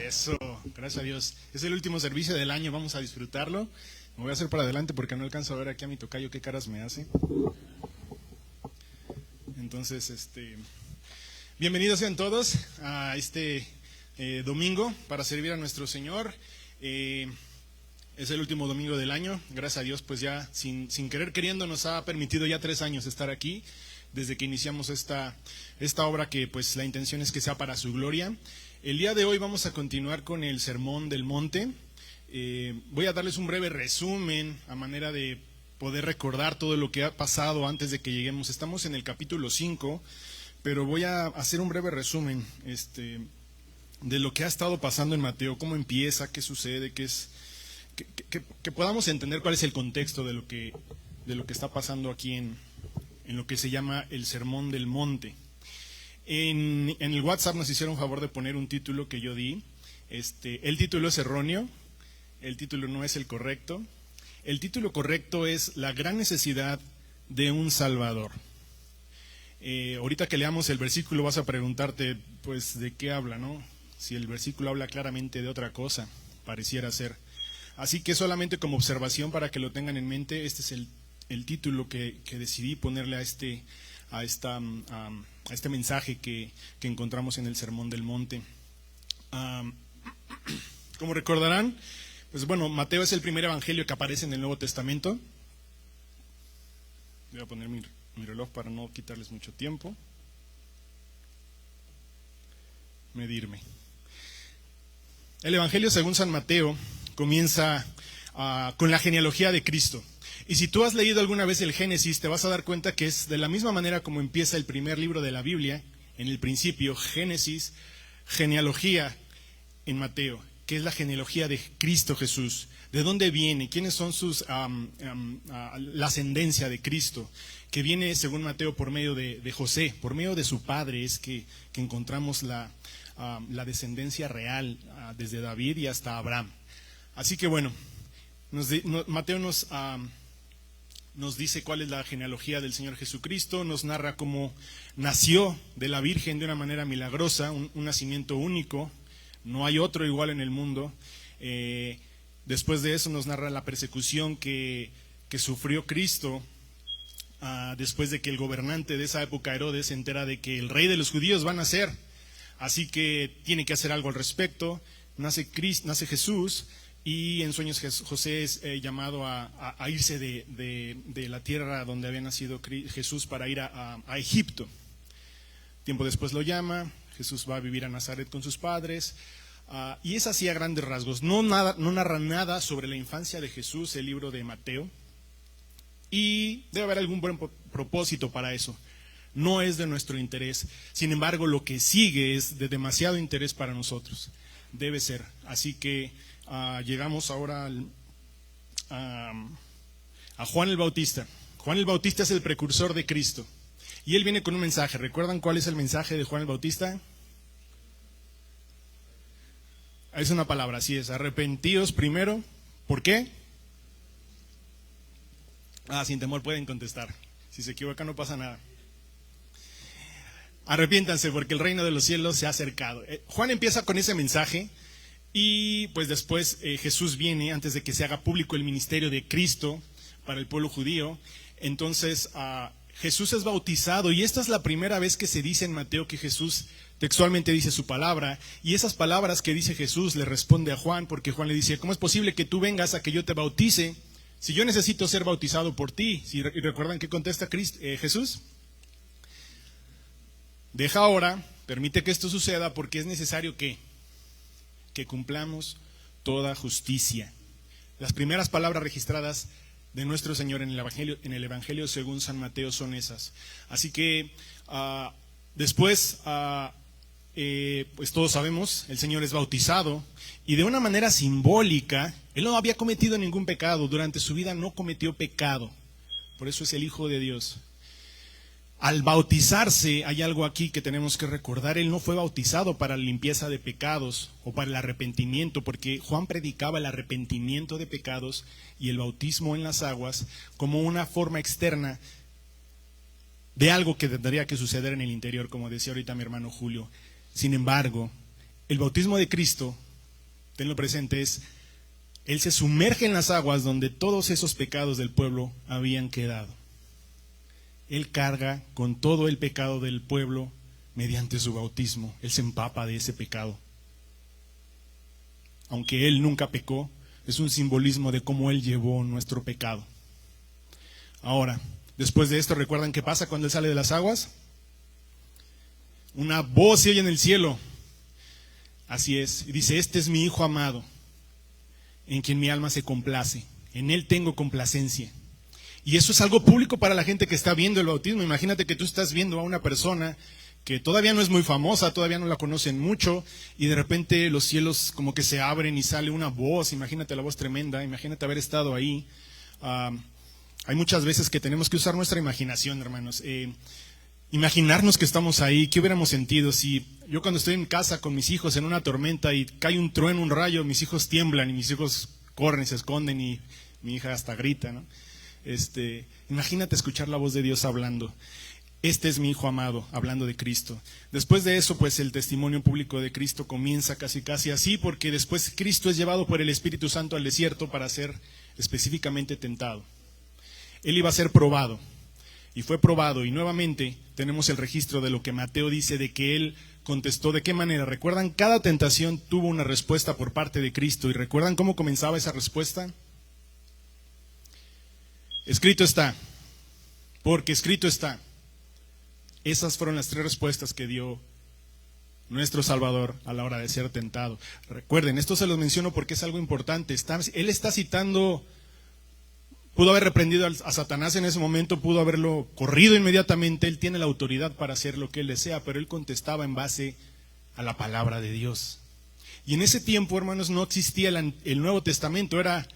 Eso, gracias a Dios. Es el último servicio del año, vamos a disfrutarlo. Me voy a hacer para adelante porque no alcanzo a ver aquí a mi tocayo qué caras me hace. Entonces, bienvenidos sean todos a este domingo para servir a nuestro Señor. Es el último domingo del año, gracias a Dios, pues ya sin querer queriendo nos ha permitido ya 3 años estar aquí, desde que iniciamos esta obra que pues la intención es que sea para su gloria. El día de hoy vamos a continuar con el Sermón del Monte. Voy a darles un breve resumen a manera de poder recordar todo lo que ha pasado antes de que lleguemos. Estamos en el capítulo 5, pero voy a hacer un breve resumen de lo que ha estado pasando en Mateo, cómo empieza, qué sucede, que podamos entender cuál es el contexto de lo que está pasando aquí en lo que se llama el Sermón del Monte. En el WhatsApp nos hicieron favor de poner un título que yo di. El título es erróneo, el título no es el correcto. El título correcto es La gran necesidad de un Salvador. Ahorita que leamos el versículo vas a preguntarte, pues, ¿de qué habla, no? Si el versículo habla claramente de otra cosa, pareciera ser. Así que solamente como observación para que lo tengan en mente, este es el título que decidí ponerle a este mensaje que encontramos en el Sermón del Monte. Como recordarán, pues bueno, Mateo es el primer evangelio que aparece en el Nuevo Testamento. Voy a poner mi reloj para no quitarles mucho tiempo. Medirme. El evangelio según San Mateo comienza con la genealogía de Cristo. Y si tú has leído alguna vez el Génesis, te vas a dar cuenta que es de la misma manera como empieza el primer libro de la Biblia, en el principio, Génesis, genealogía en Mateo, que es la genealogía de Cristo Jesús. ¿De dónde viene? ¿Quiénes son la ascendencia de Cristo? Que viene, según Mateo, por medio de José, por medio de su padre, es que encontramos la descendencia real desde David y hasta Abraham. Así que bueno, Mateo nos dice cuál es la genealogía del Señor Jesucristo, nos narra cómo nació de la Virgen de una manera milagrosa, un nacimiento único, no hay otro igual en el mundo. Después de eso nos narra la persecución que sufrió Cristo después de que el gobernante de esa época, Herodes, se entera de que el rey de los judíos va a nacer, así que tiene que hacer algo al respecto. Nace Jesús. Y en sueños José es llamado a irse de la tierra donde había nacido Jesús para ir a Egipto. Tiempo después lo llama, Jesús va a vivir a Nazaret con sus padres. Y es así a grandes rasgos. No narra nada sobre la infancia de Jesús el libro de Mateo. Y debe haber algún buen propósito para eso. No es de nuestro interés. Sin embargo, lo que sigue es de demasiado interés para nosotros. Debe ser. Así que llegamos ahora a Juan el Bautista. Juan el Bautista es el precursor de Cristo y él viene con un mensaje. ¿Recuerdan cuál es el mensaje de Juan el Bautista? Es una palabra, así es: arrepentíos primero. ¿Por qué? Sin temor pueden contestar. Si se equivocan no pasa nada. Arrepiéntanse porque el reino de los cielos se ha acercado. Juan empieza con ese mensaje. Y pues después Jesús viene, antes de que se haga público el ministerio de Cristo para el pueblo judío. Entonces Jesús es bautizado, y esta es la primera vez que se dice en Mateo que Jesús textualmente dice su palabra. Y esas palabras que dice Jesús le responde a Juan, porque Juan le dice: ¿cómo es posible que tú vengas a que yo te bautice si yo necesito ser bautizado por ti? ¿Y recuerdan qué contesta Jesús? Deja ahora, permite que esto suceda, porque es necesario que cumplamos toda justicia. Las primeras palabras registradas de nuestro Señor en el Evangelio según San Mateo son esas. Así que después, pues todos sabemos, el Señor es bautizado, y de una manera simbólica. Él no había cometido ningún pecado, durante su vida no cometió pecado, por eso es el Hijo de Dios. Al bautizarse, hay algo aquí que tenemos que recordar: él no fue bautizado para la limpieza de pecados o para el arrepentimiento, porque Juan predicaba el arrepentimiento de pecados y el bautismo en las aguas como una forma externa de algo que tendría que suceder en el interior, como decía ahorita mi hermano Julio. Sin embargo, el bautismo de Cristo tenlo presente, Él se sumerge en las aguas donde todos esos pecados del pueblo habían quedado. Él carga con todo el pecado del pueblo mediante su bautismo. Él se empapa de ese pecado. Aunque Él nunca pecó, es un simbolismo de cómo Él llevó nuestro pecado. Ahora, después de esto, ¿recuerdan qué pasa cuando Él sale de las aguas? Una voz se oye en el cielo. Así es. Y dice, este es mi Hijo amado, en quien mi alma se complace. En Él tengo complacencia. Y eso es algo público para la gente que está viendo el bautismo. Imagínate que tú estás viendo a una persona que todavía no es muy famosa, todavía no la conocen mucho, y de repente los cielos como que se abren y sale una voz. Imagínate la voz tremenda, imagínate haber estado ahí. Hay muchas veces que tenemos que usar nuestra imaginación, hermanos. Imaginarnos que estamos ahí, ¿qué hubiéramos sentido si yo cuando estoy en casa con mis hijos en una tormenta y cae un trueno, un rayo, mis hijos tiemblan y mis hijos corren y se esconden y mi hija hasta grita, ¿no? Imagínate escuchar la voz de Dios hablando. Este es mi Hijo amado, hablando de Cristo. Después de eso, pues el testimonio público de Cristo comienza casi así, porque después Cristo es llevado por el Espíritu Santo al desierto para ser específicamente tentado. Él iba a ser probado, y fue probado, y nuevamente tenemos el registro de lo que Mateo dice de que Él contestó. ¿De qué manera? ¿Recuerdan? Cada tentación tuvo una respuesta por parte de Cristo, y ¿recuerdan cómo comenzaba esa respuesta? Escrito está, porque escrito está. Esas fueron las 3 respuestas que dio nuestro Salvador a la hora de ser tentado. Recuerden, esto se los menciono porque es algo importante. Él está citando, pudo haber reprendido a Satanás en ese momento, pudo haberlo corrido inmediatamente. Él tiene la autoridad para hacer lo que él desea, pero él contestaba en base a la palabra de Dios. Y en ese tiempo, hermanos, no existía el Nuevo Testamento, era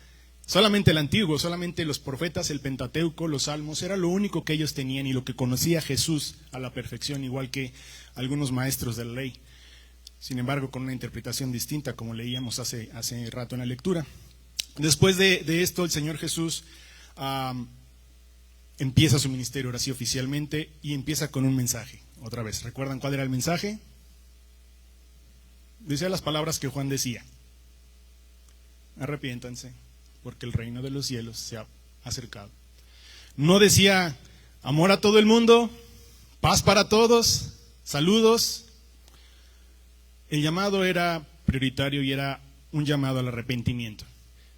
solamente el Antiguo, solamente los profetas, el Pentateuco, los Salmos, era lo único que ellos tenían y lo que conocía Jesús a la perfección, igual que algunos maestros de la ley. Sin embargo, con una interpretación distinta, como leíamos hace rato en la lectura. Después de esto, el Señor Jesús empieza su ministerio ahora sí oficialmente y empieza con un mensaje. Otra vez, ¿recuerdan cuál era el mensaje? Decía las palabras que Juan decía: arrepiéntanse, porque el reino de los cielos se ha acercado. No decía amor a todo el mundo, paz para todos, saludos. El llamado era prioritario y era un llamado al arrepentimiento.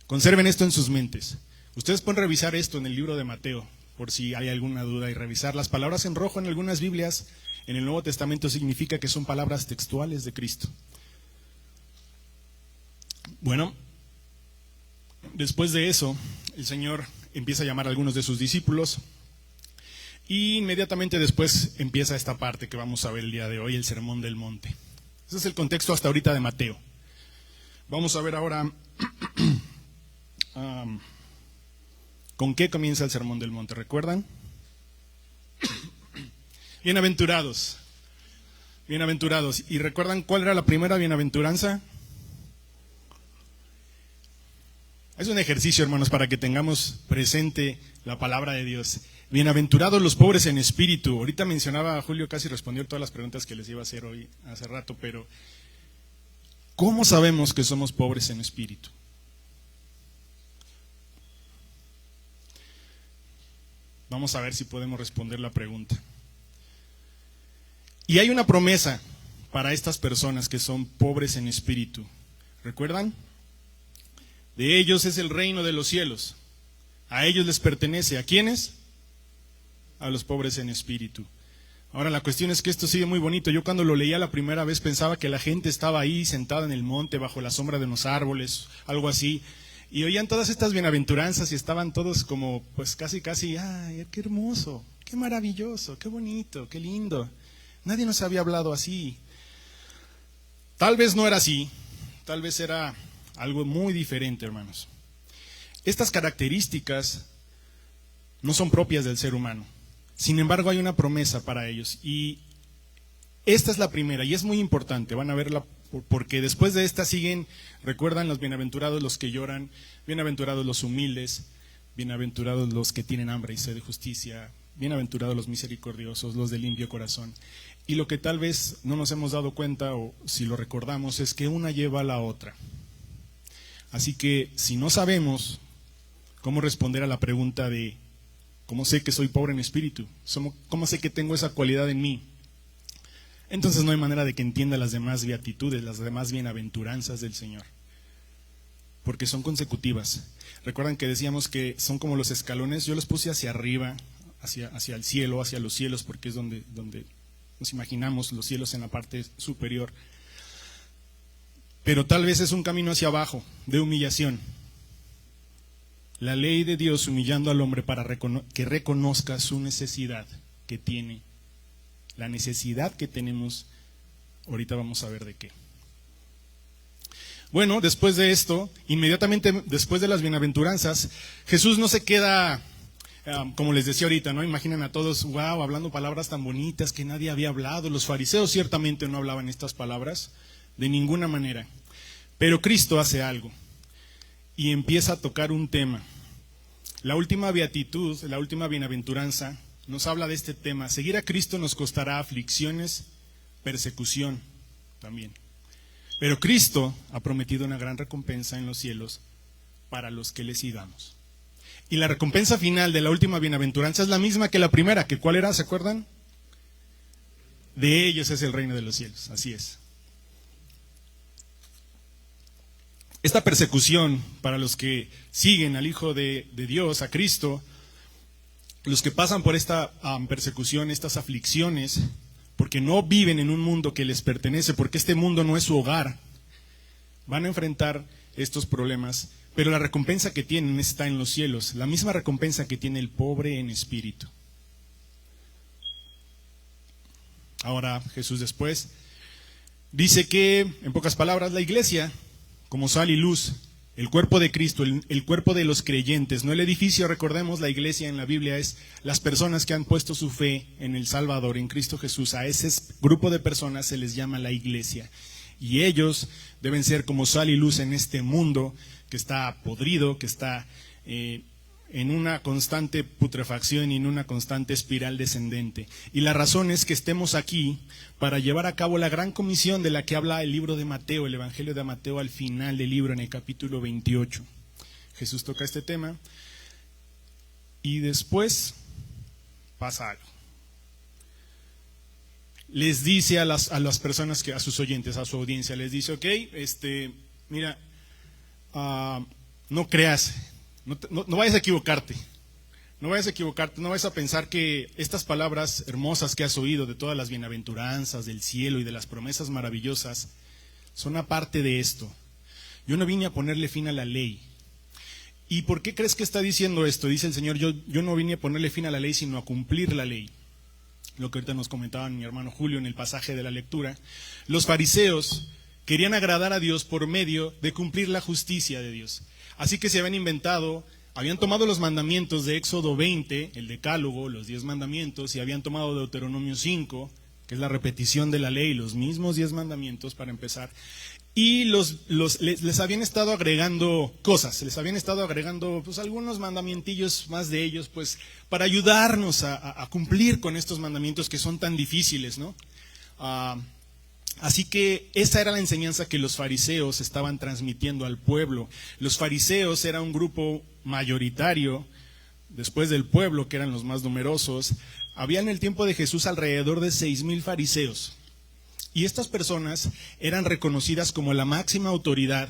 Conserven esto en sus mentes. Ustedes pueden revisar esto en el libro de Mateo, por si hay alguna duda, y revisar las palabras en rojo en algunas Biblias. En el Nuevo Testamento significa que son palabras textuales de Cristo. Bueno, después de eso, el Señor empieza a llamar a algunos de sus discípulos y inmediatamente después empieza esta parte que vamos a ver el día de hoy, el Sermón del Monte. Ese es el contexto hasta ahorita de Mateo. Vamos a ver ahora con qué comienza el Sermón del Monte. ¿Recuerdan? Bienaventurados. Bienaventurados. ¿Y recuerdan cuál era la primera bienaventuranza? Es un ejercicio, hermanos, para que tengamos presente la palabra de Dios. Bienaventurados los pobres en espíritu. Ahorita mencionaba a Julio, casi respondió todas las preguntas que les iba a hacer hoy hace rato, pero ¿cómo sabemos que somos pobres en espíritu? Vamos a ver si podemos responder la pregunta. Y hay una promesa para estas personas que son pobres en espíritu. ¿Recuerdan? De ellos es el reino de los cielos. A ellos les pertenece. ¿A quiénes? A los pobres en espíritu. Ahora la cuestión es que esto sigue muy bonito. Yo cuando lo leía la primera vez pensaba que la gente estaba ahí sentada en el monte bajo la sombra de unos árboles, algo así, y oían todas estas bienaventuranzas y estaban todos como pues casi, ¡ay, qué hermoso, qué maravilloso, qué bonito, qué lindo! Nadie nos había hablado así. Tal vez no era así, tal vez era algo muy diferente, hermanos. Estas características no son propias del ser humano. Sin embargo, hay una promesa para ellos. Y esta es la primera, y es muy importante. Van a verla, porque después de esta siguen, recuerdan, los bienaventurados los que lloran, bienaventurados los humildes, bienaventurados los que tienen hambre y sed de justicia, bienaventurados los misericordiosos, los de limpio corazón. Y lo que tal vez no nos hemos dado cuenta, o si lo recordamos, es que una lleva a la otra. Así que si no sabemos cómo responder a la pregunta de ¿cómo sé que soy pobre en espíritu? ¿Cómo sé que tengo esa cualidad en mí? Entonces no hay manera de que entienda las demás beatitudes, las demás bienaventuranzas del Señor, porque son consecutivas. Recuerdan que decíamos que son como los escalones. Yo los puse hacia arriba, hacia el cielo, hacia los cielos, porque es donde nos imaginamos los cielos en la parte superior. Pero tal vez es un camino hacia abajo, de humillación. La ley de Dios humillando al hombre para que reconozca su necesidad que tiene, la necesidad que tenemos. Ahorita vamos a ver de qué. Bueno, después de esto, inmediatamente después de las bienaventuranzas, Jesús no se queda, como les decía ahorita, ¿no? Imaginan a todos, wow, hablando palabras tan bonitas que nadie había hablado. Los fariseos ciertamente no hablaban estas palabras de ninguna manera. Pero Cristo hace algo y empieza a tocar un tema. La última beatitud, la última bienaventuranza, nos habla de este tema. Seguir a Cristo nos costará aflicciones, persecución también. Pero Cristo ha prometido una gran recompensa en los cielos para los que le sigamos. Y la recompensa final de la última bienaventuranza es la misma que la primera, que ¿cuál era? ¿Se acuerdan? De ellos es el reino de los cielos, así es. Esta persecución para los que siguen al Hijo de Dios, a Cristo, los que pasan por esta persecución, estas aflicciones, porque no viven en un mundo que les pertenece, porque este mundo no es su hogar, van a enfrentar estos problemas, pero la recompensa que tienen está en los cielos, la misma recompensa que tiene el pobre en espíritu. Ahora Jesús después dice que, en pocas palabras, la iglesia, como sal y luz, el cuerpo de Cristo, el cuerpo de los creyentes, no el edificio. Recordemos, la iglesia en la Biblia es las personas que han puesto su fe en el Salvador, en Cristo Jesús. A ese grupo de personas se les llama la iglesia. Y ellos deben ser como sal y luz en este mundo que está podrido, que está en una constante putrefacción y en una constante espiral descendente. Y la razón es que estemos aquí para llevar a cabo la gran comisión de la que habla el libro de Mateo, el Evangelio de Mateo, al final del libro, en el capítulo 28. Jesús toca este tema y después pasa algo. Les dice a las personas, a sus oyentes, a su audiencia, les dice, ok, mira, no creas, no vayas a equivocarte, no vayas a pensar que estas palabras hermosas que has oído de todas las bienaventuranzas del cielo y de las promesas maravillosas son aparte de esto. Yo no vine a ponerle fin a la ley. ¿Y por qué crees que está diciendo esto? Dice el Señor, yo no vine a ponerle fin a la ley, sino a cumplir la ley. Lo que ahorita nos comentaba mi hermano Julio en el pasaje de la lectura. Los fariseos querían agradar a Dios por medio de cumplir la justicia de Dios. Así que se habían tomado los mandamientos de Éxodo 20, el Decálogo, los 10 mandamientos, y habían tomado Deuteronomio 5, que es la repetición de la ley, los mismos 10 mandamientos para empezar, y les habían estado agregando cosas, les habían estado agregando pues algunos mandamientillos más de ellos, pues para ayudarnos a cumplir con estos mandamientos que son tan difíciles, ¿no? Así que esa era la enseñanza que los fariseos estaban transmitiendo al pueblo. Los fariseos era un grupo mayoritario, después del pueblo, que eran los más numerosos. Había en el tiempo de Jesús alrededor de 6,000 fariseos. Y estas personas eran reconocidas como la máxima autoridad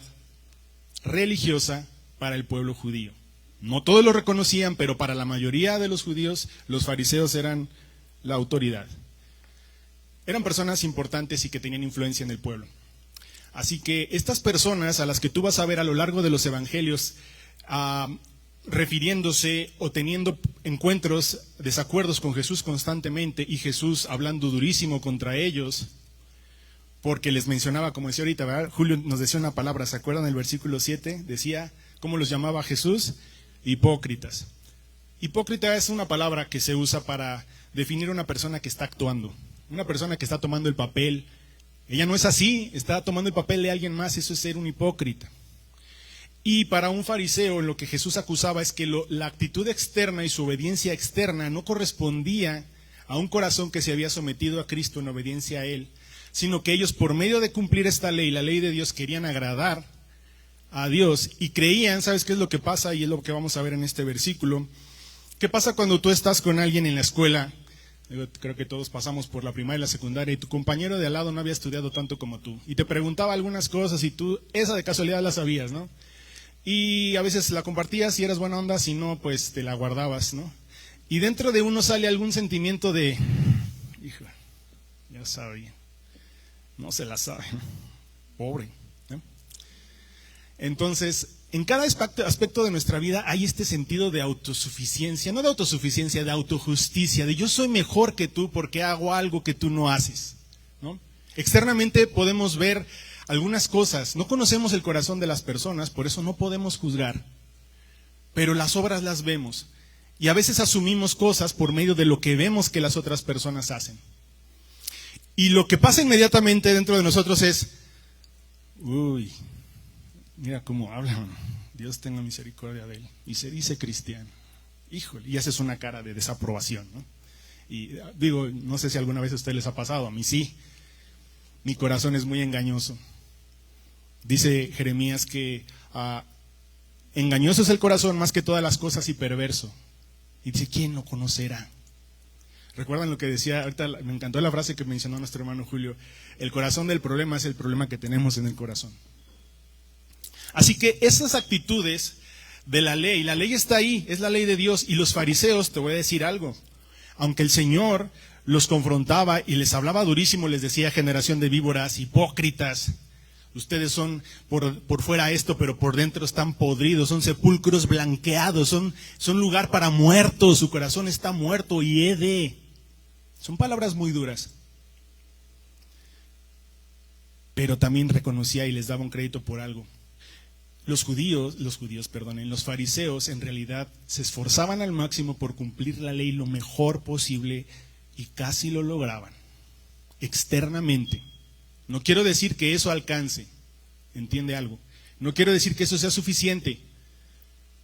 religiosa para el pueblo judío. No todos lo reconocían, pero para la mayoría de los judíos, los fariseos eran la autoridad. Eran personas importantes y que tenían influencia en el pueblo. Así que estas personas a las que tú vas a ver a lo largo de los evangelios, refiriéndose o teniendo encuentros, desacuerdos con Jesús constantemente, y Jesús hablando durísimo contra ellos, porque les mencionaba, como decía ahorita, ¿verdad? Julio nos decía una palabra, ¿se acuerdan del versículo 7? Decía, ¿cómo los llamaba Jesús? Hipócritas. Hipócrita es una palabra que se usa para definir a una persona que está actuando, una persona que está tomando el papel. Ella no es así, está tomando el papel de alguien más, eso es ser un hipócrita. Y para un fariseo, lo que Jesús acusaba es que la actitud externa y su obediencia externa no correspondía a un corazón que se había sometido a Cristo en obediencia a Él, sino que ellos, por medio de cumplir esta ley, la ley de Dios, querían agradar a Dios y creían, ¿sabes qué es lo que pasa? Y es lo que vamos a ver en este versículo. ¿Qué pasa cuando tú estás con alguien en la escuela? Creo que todos pasamos por la primaria y la secundaria y tu compañero de al lado no había estudiado tanto como tú y te preguntaba algunas cosas y tú esa de casualidad la sabías, ¿no? Y a veces la compartías si eras buena onda, si no, pues te la guardabas, ¿no? Y dentro de uno sale algún sentimiento de, hijo, ya sabía, no se la sabe, ¿no? Pobre, ¿no? Entonces, en cada aspecto de nuestra vida hay este sentido de autosuficiencia, no de autosuficiencia, de autojusticia, de yo soy mejor que tú porque hago algo que tú no haces, ¿no? Externamente podemos ver algunas cosas, no conocemos el corazón de las personas, por eso no podemos juzgar, pero las obras las vemos y a veces asumimos cosas por medio de lo que vemos que las otras personas hacen. Y lo que pasa inmediatamente dentro de nosotros es, uy, mira cómo habla, Dios tenga misericordia de él. Y se dice cristiano. Híjole, y haces una cara de desaprobación, ¿no? Y digo, no sé si alguna vez a ustedes les ha pasado, a mí sí. Mi corazón es muy engañoso. Dice Jeremías que engañoso es el corazón más que todas las cosas y perverso. Y dice, ¿quién lo conocerá? ¿Recuerdan lo que decía? Ahorita me encantó la frase que mencionó nuestro hermano Julio. El corazón del problema es el problema que tenemos en el corazón. Así que esas actitudes de la ley está ahí, es la ley de Dios. Y los fariseos, te voy a decir algo, aunque el Señor los confrontaba y les hablaba durísimo, les decía, generación de víboras, hipócritas, ustedes son por fuera esto, pero por dentro están podridos, son sepulcros blanqueados, son lugar para muertos, su corazón está muerto y hede. Son palabras muy duras. Pero también reconocía y les daba un crédito por algo. Los fariseos en realidad se esforzaban al máximo por cumplir la ley lo mejor posible y casi lo lograban, externamente. No quiero decir que eso alcance, ¿entiende algo? No quiero decir que eso sea suficiente,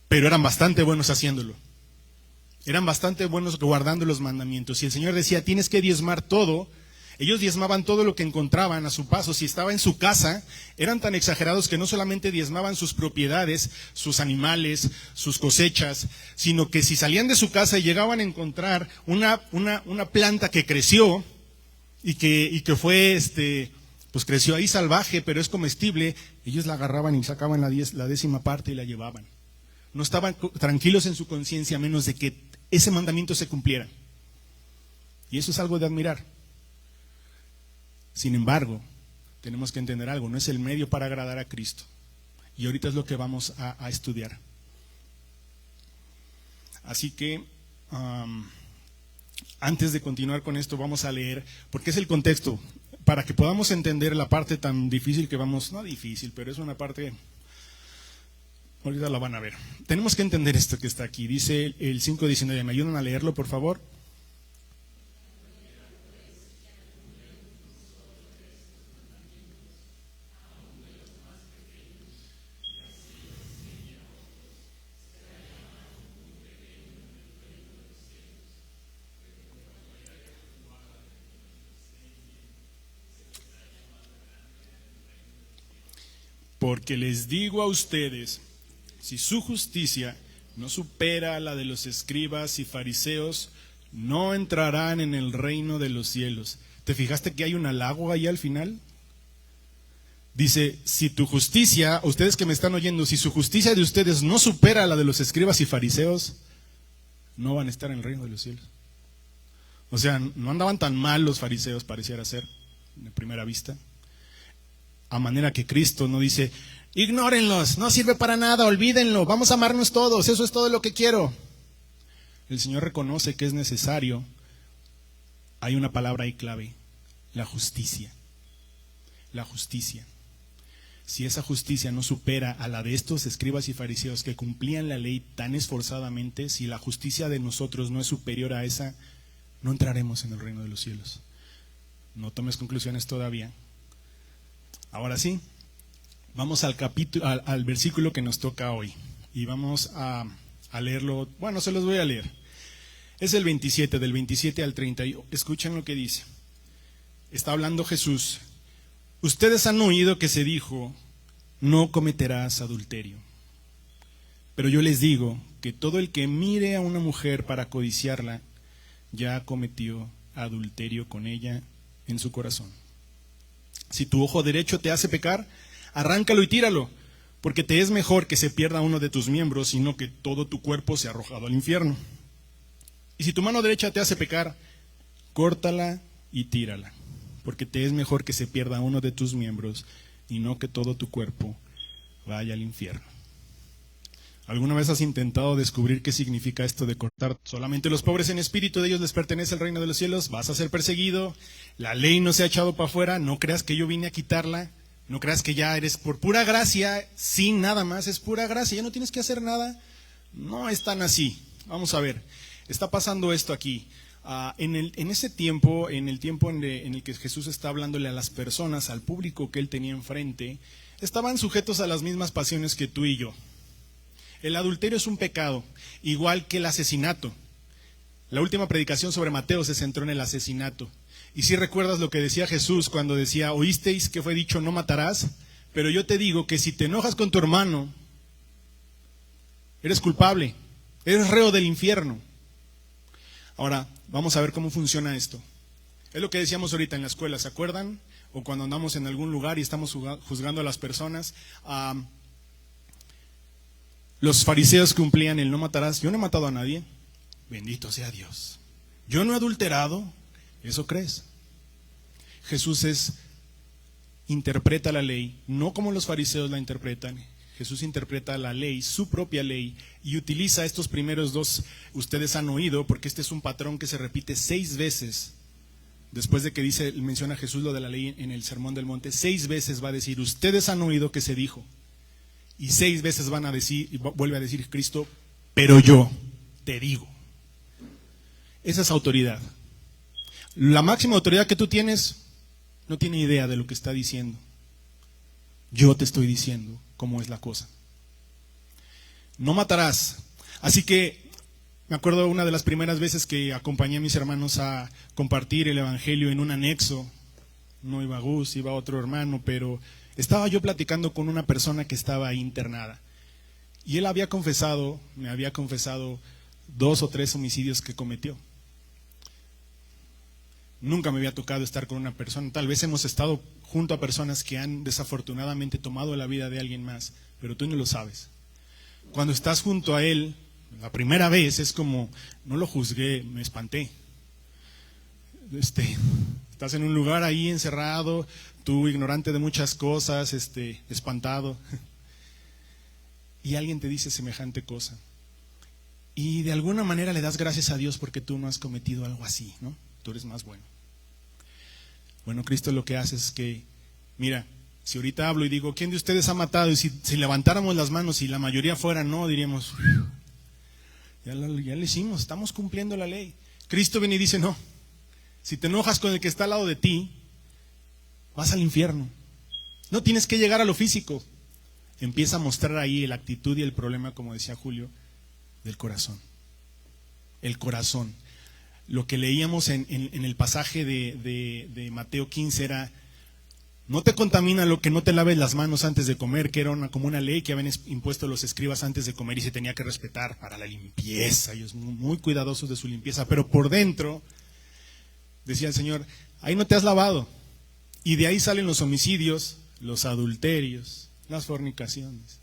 pero eran bastante buenos haciéndolo. Eran bastante buenos guardando los mandamientos. Y el Señor decía, tienes que diezmar todo. Ellos diezmaban todo lo que encontraban a su paso. Si estaba en su casa, eran tan exagerados que no solamente diezmaban sus propiedades, sus animales, sus cosechas, sino que si salían de su casa y llegaban a encontrar una planta que creció y que fue, pues creció ahí salvaje, pero es comestible, ellos la agarraban y sacaban la 10ª parte y la llevaban. No estaban tranquilos en su conciencia a menos de que ese mandamiento se cumpliera. Y eso es algo de admirar. Sin embargo, tenemos que entender algo, no es el medio para agradar a Cristo. Y ahorita es lo que vamos a estudiar. Así que, antes de continuar con esto, vamos a leer, porque es el contexto, para que podamos entender la parte tan difícil que vamos, no difícil, pero es una parte, ahorita la van a ver. Tenemos que entender esto que está aquí, dice el 5:19, ¿me ayudan a leerlo, por favor? Porque les digo a ustedes, si su justicia no supera a la de los escribas y fariseos, no entrarán en el reino de los cielos. ¿Te fijaste que hay un halago ahí al final? Dice, si tu justicia, ustedes que me están oyendo, si su justicia de ustedes no supera a la de los escribas y fariseos, no van a estar en el reino de los cielos. O sea, no andaban tan mal los fariseos, pareciera ser, de primera vista. A manera que Cristo no dice, ignórenlos, no sirve para nada, olvídenlo, vamos a amarnos todos, eso es todo lo que quiero. El Señor reconoce que es necesario, hay una palabra ahí clave, la justicia. La justicia. Si esa justicia no supera a la de estos escribas y fariseos que cumplían la ley tan esforzadamente, si la justicia de nosotros no es superior a esa, no entraremos en el reino de los cielos. No tomes conclusiones todavía. Ahora sí, vamos al versículo que nos toca hoy y vamos a leerlo. Bueno, se los voy a leer. Es el 27, del 27 al 30. Escuchen lo que dice. Está hablando Jesús. Ustedes han oído que se dijo, no cometerás adulterio. Pero yo les digo que todo el que mire a una mujer para codiciarla, ya cometió adulterio con ella en su corazón. Si tu ojo derecho te hace pecar, arráncalo y tíralo, porque te es mejor que se pierda uno de tus miembros, sino que todo tu cuerpo sea arrojado al infierno. Y si tu mano derecha te hace pecar, córtala y tírala, porque te es mejor que se pierda uno de tus miembros, y no que todo tu cuerpo vaya al infierno. ¿Alguna vez has intentado descubrir qué significa esto de cortar? Solamente los pobres en espíritu, de ellos les pertenece el reino de los cielos. Vas a ser perseguido, la ley no se ha echado para afuera, no creas que yo vine a quitarla, no creas que ya eres por pura gracia, sin nada más, es pura gracia, ya no tienes que hacer nada. No es tan así. Vamos a ver, está pasando esto aquí. En ese tiempo, en el tiempo en el que Jesús está hablándole a las personas, al público que él tenía enfrente, estaban sujetos a las mismas pasiones que tú y yo. El adulterio es un pecado, igual que el asesinato. La última predicación sobre Mateo se centró en el asesinato. Y si recuerdas lo que decía Jesús cuando decía, oísteis que fue dicho no matarás, pero yo te digo que si te enojas con tu hermano, eres culpable, eres reo del infierno. Ahora, vamos a ver cómo funciona esto. Es lo que decíamos ahorita en la escuela, ¿se acuerdan? O cuando andamos en algún lugar y estamos juzgando a las personas. Los fariseos cumplían el no matarás. Yo no he matado a nadie, bendito sea Dios. Yo no he adulterado, ¿eso crees? Jesús interpreta la ley, no como los fariseos la interpretan. Jesús interpreta la ley, su propia ley, y utiliza estos primeros dos, ustedes han oído, porque este es un patrón que se repite 6 veces. Después de que menciona Jesús lo de la ley en el Sermón del Monte, 6 veces va a decir, ustedes han oído que se dijo. Y 6 veces van a decir, y vuelve a decir Cristo, pero yo te digo. Esa es autoridad. La máxima autoridad que tú tienes no tiene idea de lo que está diciendo. Yo te estoy diciendo cómo es la cosa. No matarás. Así que me acuerdo una de las primeras veces que acompañé a mis hermanos a compartir el evangelio en un anexo. No iba Gus, iba otro hermano, pero estaba yo platicando con una persona que estaba internada. Y él me había confesado 2 o 3 homicidios que cometió. Nunca me había tocado estar con una persona. Tal vez hemos estado junto a personas que han desafortunadamente tomado la vida de alguien más, pero tú no lo sabes. Cuando estás junto a él, la primera vez es como, no lo juzgué, me espanté. Estás en un lugar ahí encerrado, tú ignorante de muchas cosas, espantado. Y alguien te dice semejante cosa. Y de alguna manera le das gracias a Dios porque tú no has cometido algo así, ¿no? Tú eres más bueno. Bueno, Cristo lo que hace es que, mira, si ahorita hablo y digo, ¿quién de ustedes ha matado? Y si levantáramos las manos y la mayoría fuera no, diríamos, ya lo hicimos, estamos cumpliendo la ley. Cristo viene y dice, no, si te enojas con el que está al lado de ti, vas al infierno. No tienes que llegar a lo físico. Empieza a mostrar ahí la actitud y el problema, como decía Julio, del corazón. El corazón. Lo que leíamos en el pasaje de Mateo 15 era, no te contamina lo que no te laves las manos antes de comer, que era como una ley que habían impuesto los escribas antes de comer y se tenía que respetar para la limpieza. Ellos muy cuidadosos de su limpieza, pero por dentro, decía el Señor, ahí no te has lavado. Y de ahí salen los homicidios, los adulterios, las fornicaciones.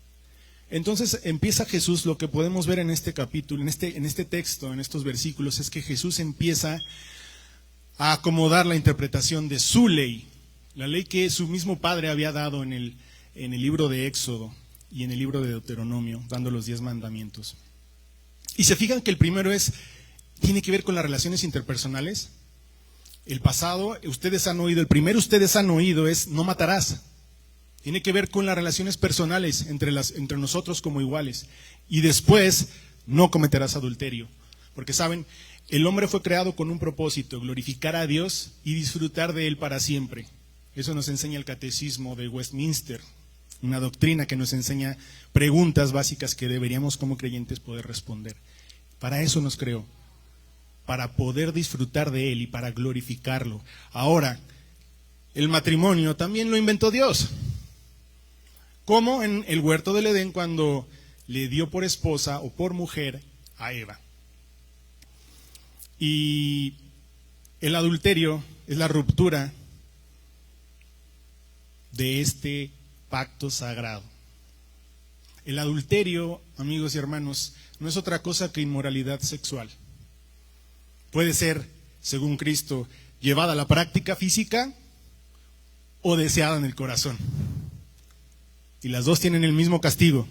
Entonces empieza Jesús, lo que podemos ver en este capítulo, en este texto, en estos versículos, es que Jesús empieza a acomodar la interpretación de su ley, la ley que su mismo Padre había dado en el libro de Éxodo y en el libro de Deuteronomio, dando los 10 mandamientos. Y se fijan que el primero tiene que ver con las relaciones interpersonales. El pasado, ustedes han oído es no matarás. Tiene que ver con las relaciones personales entre nosotros como iguales. Y después, no cometerás adulterio. Porque saben, el hombre fue creado con un propósito, glorificar a Dios y disfrutar de Él para siempre. Eso nos enseña el Catecismo de Westminster, una doctrina que nos enseña preguntas básicas que deberíamos como creyentes poder responder. Para eso nos creó, para poder disfrutar de Él y para glorificarlo. Ahora, el matrimonio también lo inventó Dios. como en el huerto del Edén cuando le dio por esposa o por mujer a Eva. Y el adulterio es la ruptura de este pacto sagrado. El adulterio, amigos y hermanos, no es otra cosa que inmoralidad sexual. Puede ser, según Cristo, llevada a la práctica física o deseada en el corazón. Y las dos tienen el mismo castigo: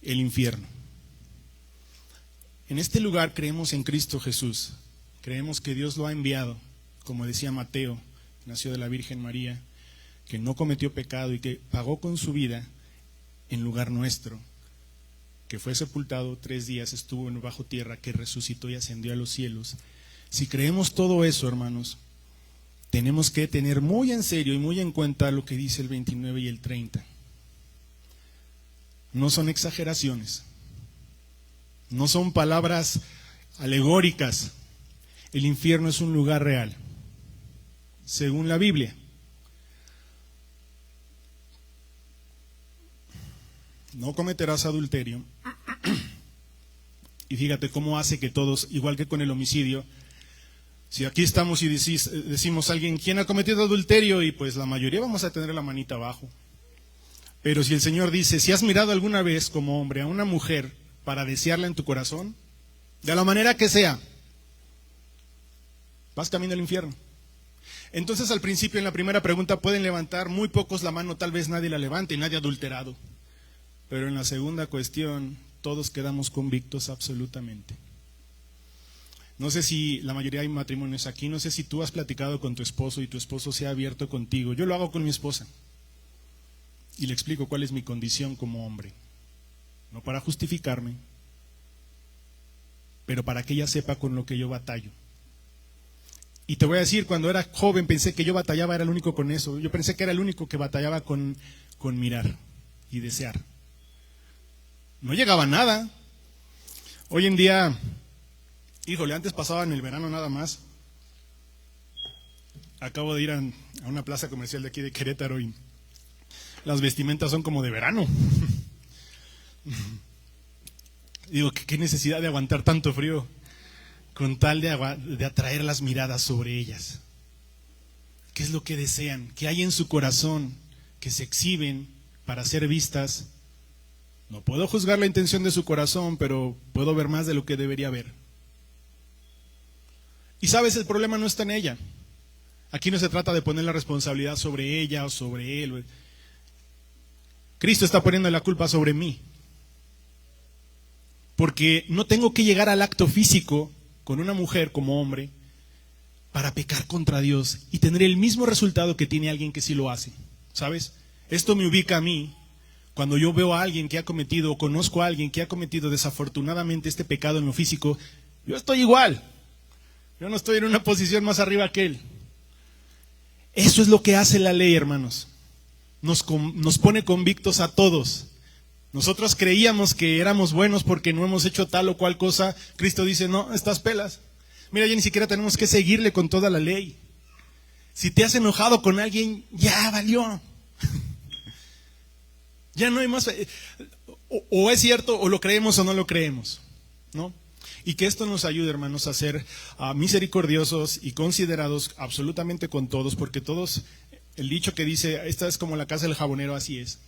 el infierno. En este lugar creemos en Cristo Jesús. Creemos que Dios lo ha enviado, como decía Mateo, nació de la Virgen María, que no cometió pecado y que pagó con su vida en lugar nuestro, que fue sepultado 3 días, estuvo bajo tierra, que resucitó y ascendió a los cielos. Si creemos todo eso, hermanos, tenemos que tener muy en serio y muy en cuenta lo que dice el 29 y el 30. No son exageraciones, no son palabras alegóricas. El infierno es un lugar real, según la Biblia. No cometerás adulterio. Y fíjate cómo hace que todos, igual que con el homicidio, si aquí estamos y decimos a alguien, ¿quién ha cometido adulterio? Y pues la mayoría vamos a tener la manita abajo. Pero si el Señor dice, si has mirado alguna vez como hombre a una mujer para desearla en tu corazón, de la manera que sea, vas camino al infierno. Entonces al principio, en la primera pregunta, pueden levantar muy pocos la mano, tal vez nadie la levante, nadie adulterado. Pero en la segunda cuestión, todos quedamos convictos absolutamente. No sé si la mayoría hay matrimonios aquí, no sé si tú has platicado con tu esposo y tu esposo se ha abierto contigo. Yo lo hago con mi esposa y le explico cuál es mi condición como hombre. No para justificarme, pero para que ella sepa con lo que yo batallo. Y te voy a decir, cuando era joven pensé que yo batallaba, era el único con eso. Yo pensé que era el único que batallaba con mirar y desear. No llegaba a nada. Hoy en día, híjole, antes pasaba en el verano nada más. Acabo de ir a una plaza comercial de aquí de Querétaro y las vestimentas son como de verano. Digo, ¿qué necesidad de aguantar tanto frío con tal de atraer las miradas sobre ellas? ¿Qué es lo que desean? ¿Qué hay en su corazón que se exhiben para ser vistas? No puedo juzgar la intención de su corazón, pero puedo ver más de lo que debería ver. Y sabes, el problema no está en ella. Aquí no se trata de poner la responsabilidad sobre ella o sobre él. Cristo está poniendo la culpa sobre mí. Porque no tengo que llegar al acto físico con una mujer como hombre para pecar contra Dios y tener el mismo resultado que tiene alguien que sí lo hace. ¿Sabes? Esto me ubica a mí. Cuando yo veo a alguien que ha cometido, o conozco a alguien que ha cometido desafortunadamente este pecado en lo físico, yo estoy igual. Yo no estoy en una posición más arriba que él. Eso es lo que hace la ley, hermanos. Nos pone convictos a todos. Nosotros creíamos que éramos buenos porque no hemos hecho tal o cual cosa. Cristo dice, no, estás pelas. Mira, ya ni siquiera tenemos que seguirle con toda la ley. Si te has enojado con alguien, ya valió. Ya no hay más. O es cierto, o lo creemos o no lo creemos, ¿no? Y que esto nos ayude, hermanos, a ser misericordiosos y considerados absolutamente con todos, porque todos, el dicho que dice, esta es como la casa del jabonero, así es.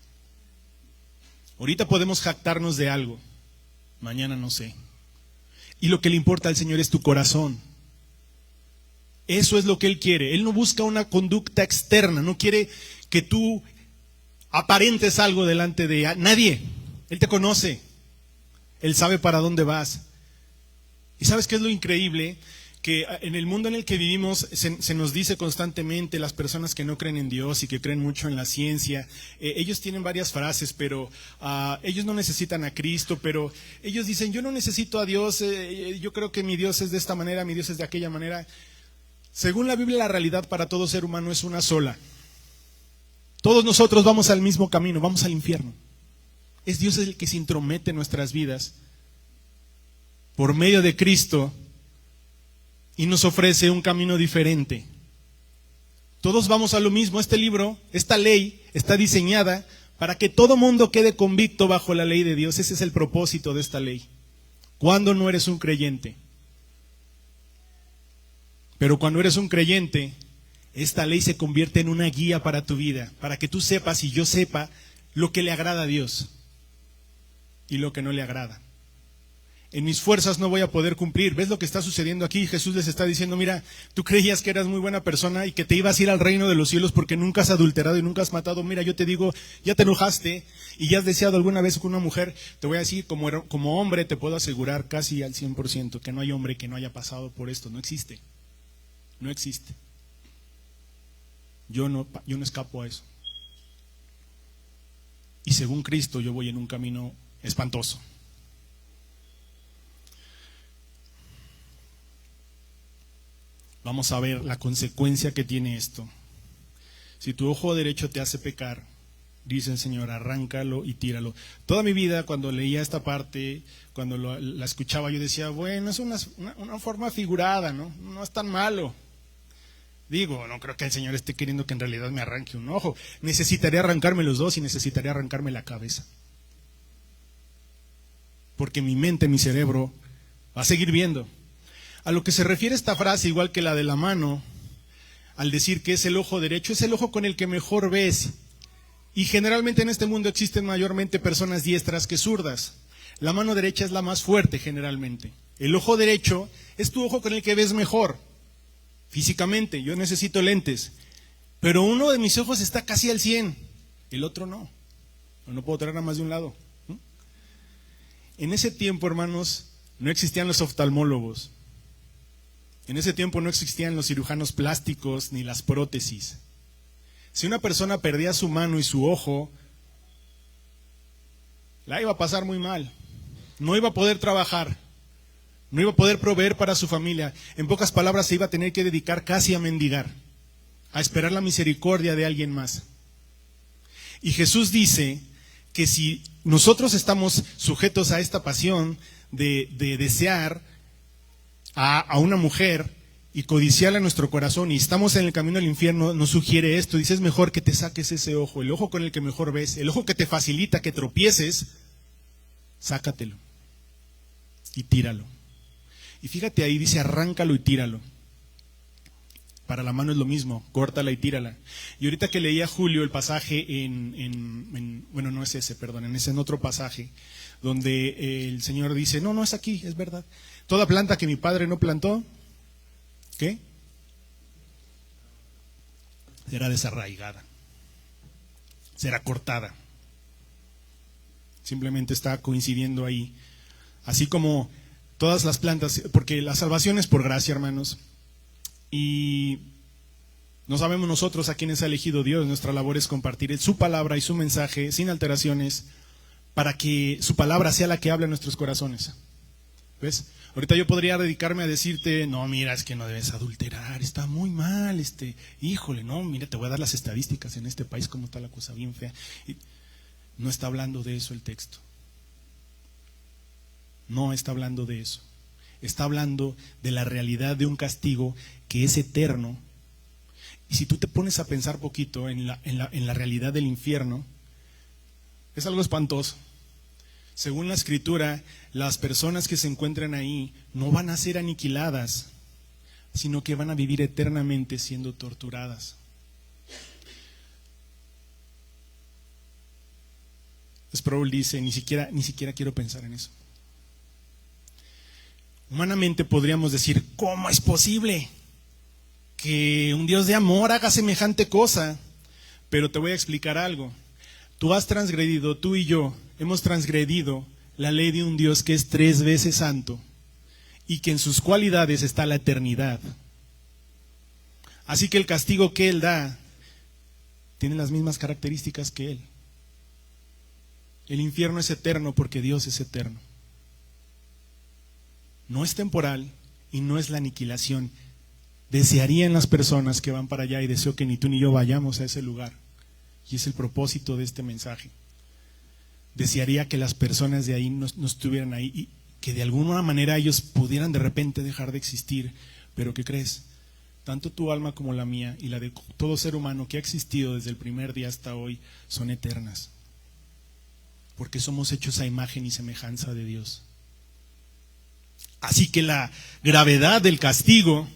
Ahorita podemos jactarnos de algo, mañana no sé. Y lo que le importa al Señor es tu corazón. Eso es lo que Él quiere. Él no busca una conducta externa, no quiere que tú aparentes algo delante de nadie. Él te conoce. Él sabe para dónde vas. ¿Y sabes qué es lo increíble? Que en el mundo en el que vivimos se nos dice constantemente, las personas que no creen en Dios y que creen mucho en la ciencia, ellos tienen varias frases, pero ellos no necesitan a Cristo, pero ellos dicen, yo no necesito a Dios, yo creo que mi Dios es de esta manera, mi Dios es de aquella manera. Según la Biblia, la realidad para todo ser humano es una sola. Todos nosotros vamos al mismo camino, vamos al infierno. Es Dios el que se intromete en nuestras vidas por medio de Cristo y nos ofrece un camino diferente. Todos vamos a lo mismo. Este libro, esta ley, está diseñada para que todo mundo quede convicto bajo la ley de Dios. Ese es el propósito de esta ley. Cuando no eres un creyente. Pero cuando eres un creyente, esta ley se convierte en una guía para tu vida, para que tú sepas y yo sepa lo que le agrada a Dios y lo que no le agrada. En mis fuerzas no voy a poder cumplir. ¿Ves lo que está sucediendo aquí? Jesús les está diciendo, mira, tú creías que eras muy buena persona y que te ibas a ir al reino de los cielos porque nunca has adulterado y nunca has matado. Mira, yo te digo, ya te enojaste y ya has deseado alguna vez con una mujer. Te voy a decir, como hombre te puedo asegurar casi al 100% que no hay hombre que no haya pasado por esto. No existe. No existe. Yo no escapo a eso. Y según Cristo yo voy en un camino espantoso. Vamos a ver la consecuencia que tiene esto. Si tu ojo derecho te hace pecar, dice el Señor, arráncalo y tíralo. Toda mi vida cuando leía esta parte, cuando la escuchaba, yo decía, bueno, es una forma figurada, ¿no? No es tan malo. Digo, no creo que el Señor esté queriendo que en realidad me arranque un ojo. Necesitaría arrancarme los dos y necesitaría arrancarme la cabeza. Porque mi mente, mi cerebro, va a seguir viendo. A lo que se refiere esta frase, igual que la de la mano, al decir que es el ojo derecho, es el ojo con el que mejor ves. Y generalmente en este mundo existen mayormente personas diestras que zurdas. La mano derecha es la más fuerte generalmente. El ojo derecho es tu ojo con el que ves mejor. Físicamente, yo necesito lentes, pero uno de mis ojos está casi al 100, el otro no. No puedo traer a más de un lado. En ese tiempo, hermanos, no existían los oftalmólogos. En ese tiempo no existían los cirujanos plásticos ni las prótesis. Si una persona perdía su mano y su ojo, la iba a pasar muy mal. No iba a poder trabajar. No iba a poder proveer para su familia. En pocas palabras, se iba a tener que dedicar casi a mendigar, a esperar la misericordia de alguien más. Y Jesús dice que si nosotros estamos sujetos a esta pasión de desear a una mujer y codiciarla en nuestro corazón y estamos en el camino al infierno, nos sugiere esto. Dice, es mejor que te saques ese ojo, el ojo con el que mejor ves, el ojo que te facilita que tropieces, sácatelo y tíralo. Y fíjate ahí, dice arráncalo y tíralo. Para la mano es lo mismo, córtala y tírala. Y ahorita que leía Julio el pasaje bueno, no es ese, perdón, es en otro pasaje, donde el Señor dice, no es aquí, es verdad. Toda planta que mi Padre no plantó, ¿qué? Será desarraigada, será cortada. Simplemente está coincidiendo ahí. Así como todas las plantas, porque la salvación es por gracia, hermanos, y no sabemos nosotros a quiénes ha elegido Dios. Nuestra labor es compartir su palabra y su mensaje sin alteraciones, para que su palabra sea la que hable en nuestros corazones. ¿Ves? Ahorita yo podría dedicarme a decirte, no, mira, es que no debes adulterar, está muy mal, híjole, no, mira, te voy a dar las estadísticas en este país, cómo está la cosa bien fea. Y no está hablando de eso el texto. No está hablando de eso. Está hablando de la realidad de un castigo que es eterno. Y si tú te pones a pensar poquito en la realidad del infierno, es algo espantoso. Según la Escritura, las personas que se encuentran ahí no van a ser aniquiladas, sino que van a vivir eternamente siendo torturadas. Sproul dice, ni siquiera quiero pensar en eso. Humanamente podríamos decir, ¿cómo es posible que un Dios de amor haga semejante cosa? Pero te voy a explicar algo. Tú y yo hemos transgredido la ley de un Dios que es 3 veces santo y que en sus cualidades está la eternidad. Así que el castigo que Él da tiene las mismas características que Él. El infierno es eterno porque Dios es eterno. No es temporal y no es la aniquilación. Desearían las personas que van para allá, y deseo que ni tú ni yo vayamos a ese lugar. Y es el propósito de este mensaje. Desearía que las personas de ahí no estuvieran ahí y que de alguna manera ellos pudieran de repente dejar de existir. Pero ¿qué crees? tanto tu alma como la mía y la de todo ser humano que ha existido desde el primer día hasta hoy, son eternas. Porque somos hechos a imagen y semejanza de Dios. Así que la gravedad del castigo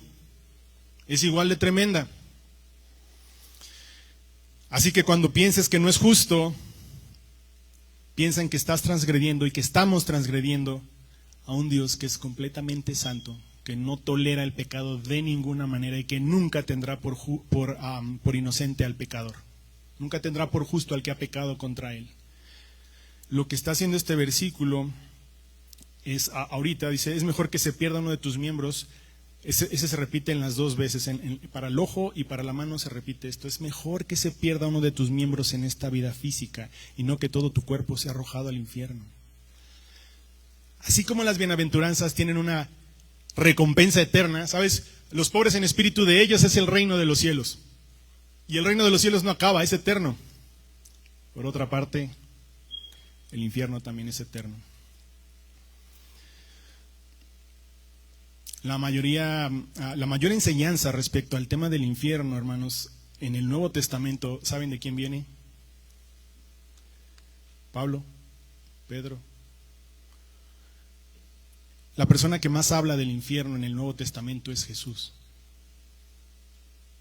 es igual de tremenda. Así que cuando pienses que no es justo, piensa en que estás transgrediendo y que estamos transgrediendo a un Dios que es completamente santo, que no tolera el pecado de ninguna manera y que nunca tendrá por inocente al pecador. Nunca tendrá por justo al que ha pecado contra él. Lo que está haciendo este versículo es, ahorita dice, es mejor que se pierda uno de tus miembros. Ese se repite en las dos veces, para el ojo y para la mano se repite esto. Es mejor que se pierda uno de tus miembros en esta vida física y no que todo tu cuerpo sea arrojado al infierno. Así como las bienaventuranzas tienen una recompensa eterna, ¿sabes? Los pobres en espíritu, de ellos es el reino de los cielos. Y el reino de los cielos no acaba, es eterno. Por otra parte, el infierno también es eterno. La mayor enseñanza respecto al tema del infierno, hermanos, en el Nuevo Testamento, ¿saben de quién viene? Pablo, Pedro. La persona que más habla del infierno en el Nuevo Testamento es Jesús.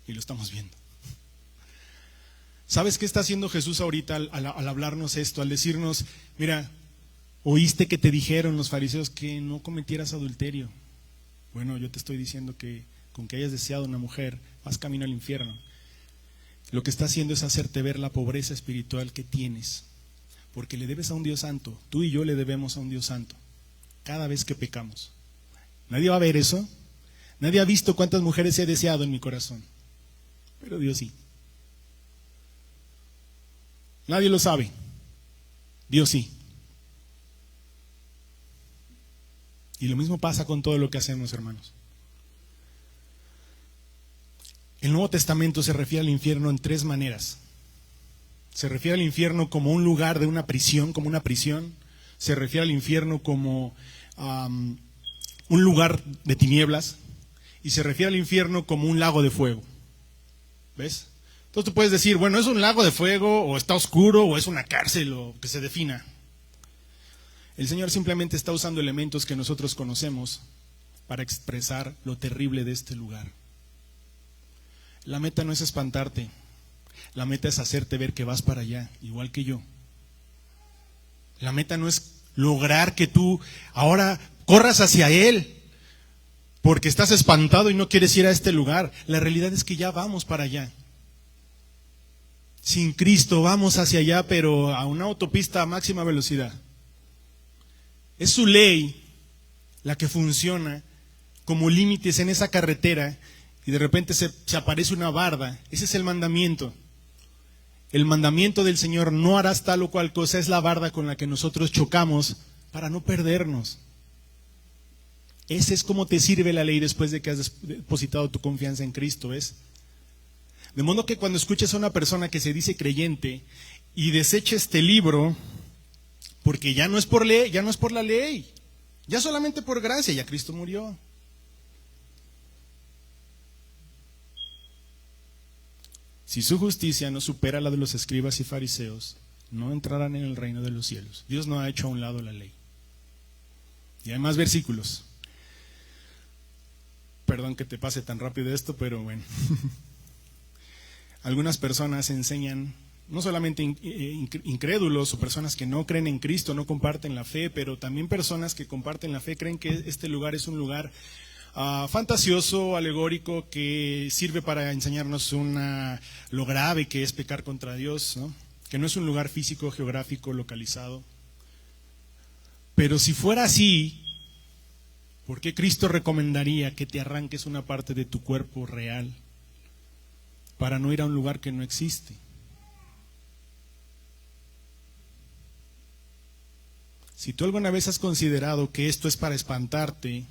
Y lo estamos viendo. ¿Sabes qué está haciendo Jesús ahorita al hablarnos esto? Al decirnos, mira, oíste que te dijeron los fariseos que no cometieras adulterio. Bueno, yo te estoy diciendo que con que hayas deseado una mujer, vas camino al infierno. Lo que está haciendo es hacerte ver la pobreza espiritual que tienes, porque le debes a un Dios santo. Tú y yo le debemos a un Dios santo, cada vez que pecamos. Nadie va a ver eso. Nadie ha visto cuántas mujeres he deseado en mi corazón, pero Dios sí. Nadie lo sabe, Dios sí. Y lo mismo pasa con todo lo que hacemos, hermanos. El Nuevo Testamento se refiere al infierno en tres maneras. Se refiere al infierno como un lugar de una prisión, como una prisión. Se refiere al infierno como un lugar de tinieblas. Y se refiere al infierno como un lago de fuego. ¿Ves? Entonces tú puedes decir, bueno, es un lago de fuego, o está oscuro, o es una cárcel, o que se defina. El Señor simplemente está usando elementos que nosotros conocemos para expresar lo terrible de este lugar. La meta no es espantarte, la meta es hacerte ver que vas para allá, igual que yo. La meta no es lograr que tú ahora corras hacia Él, porque estás espantado y no quieres ir a este lugar. La realidad es que ya vamos para allá. Sin Cristo vamos hacia allá, pero a una autopista a máxima velocidad. Es su ley la que funciona como límites en esa carretera y de repente se aparece una barda. Ese es el mandamiento. El mandamiento del Señor, no harás tal o cual cosa, es la barda con la que nosotros chocamos para no perdernos. Ese es como te sirve la ley después de que has depositado tu confianza en Cristo, ¿ves? De modo que cuando escuches a una persona que se dice creyente y deseche este libro, porque ya no es por ley, ya no es por la ley, ya solamente por gracia, ya Cristo murió. Si su justicia no supera la de los escribas y fariseos, no entrarán en el reino de los cielos. Dios no ha hecho a un lado la ley. Y hay más versículos. Perdón que te pase tan rápido esto, pero bueno. Algunas personas enseñan, no solamente incrédulos o personas que no creen en Cristo, no comparten la fe, pero también personas que comparten la fe creen que este lugar es un lugar fantasioso, alegórico, que sirve para enseñarnos lo grave que es pecar contra Dios, ¿no? Que no es un lugar físico, geográfico, localizado. Pero si fuera así, ¿por qué Cristo recomendaría que te arranques una parte de tu cuerpo real para no ir a un lugar que no existe? Si tú alguna vez has considerado que esto es para espantarte,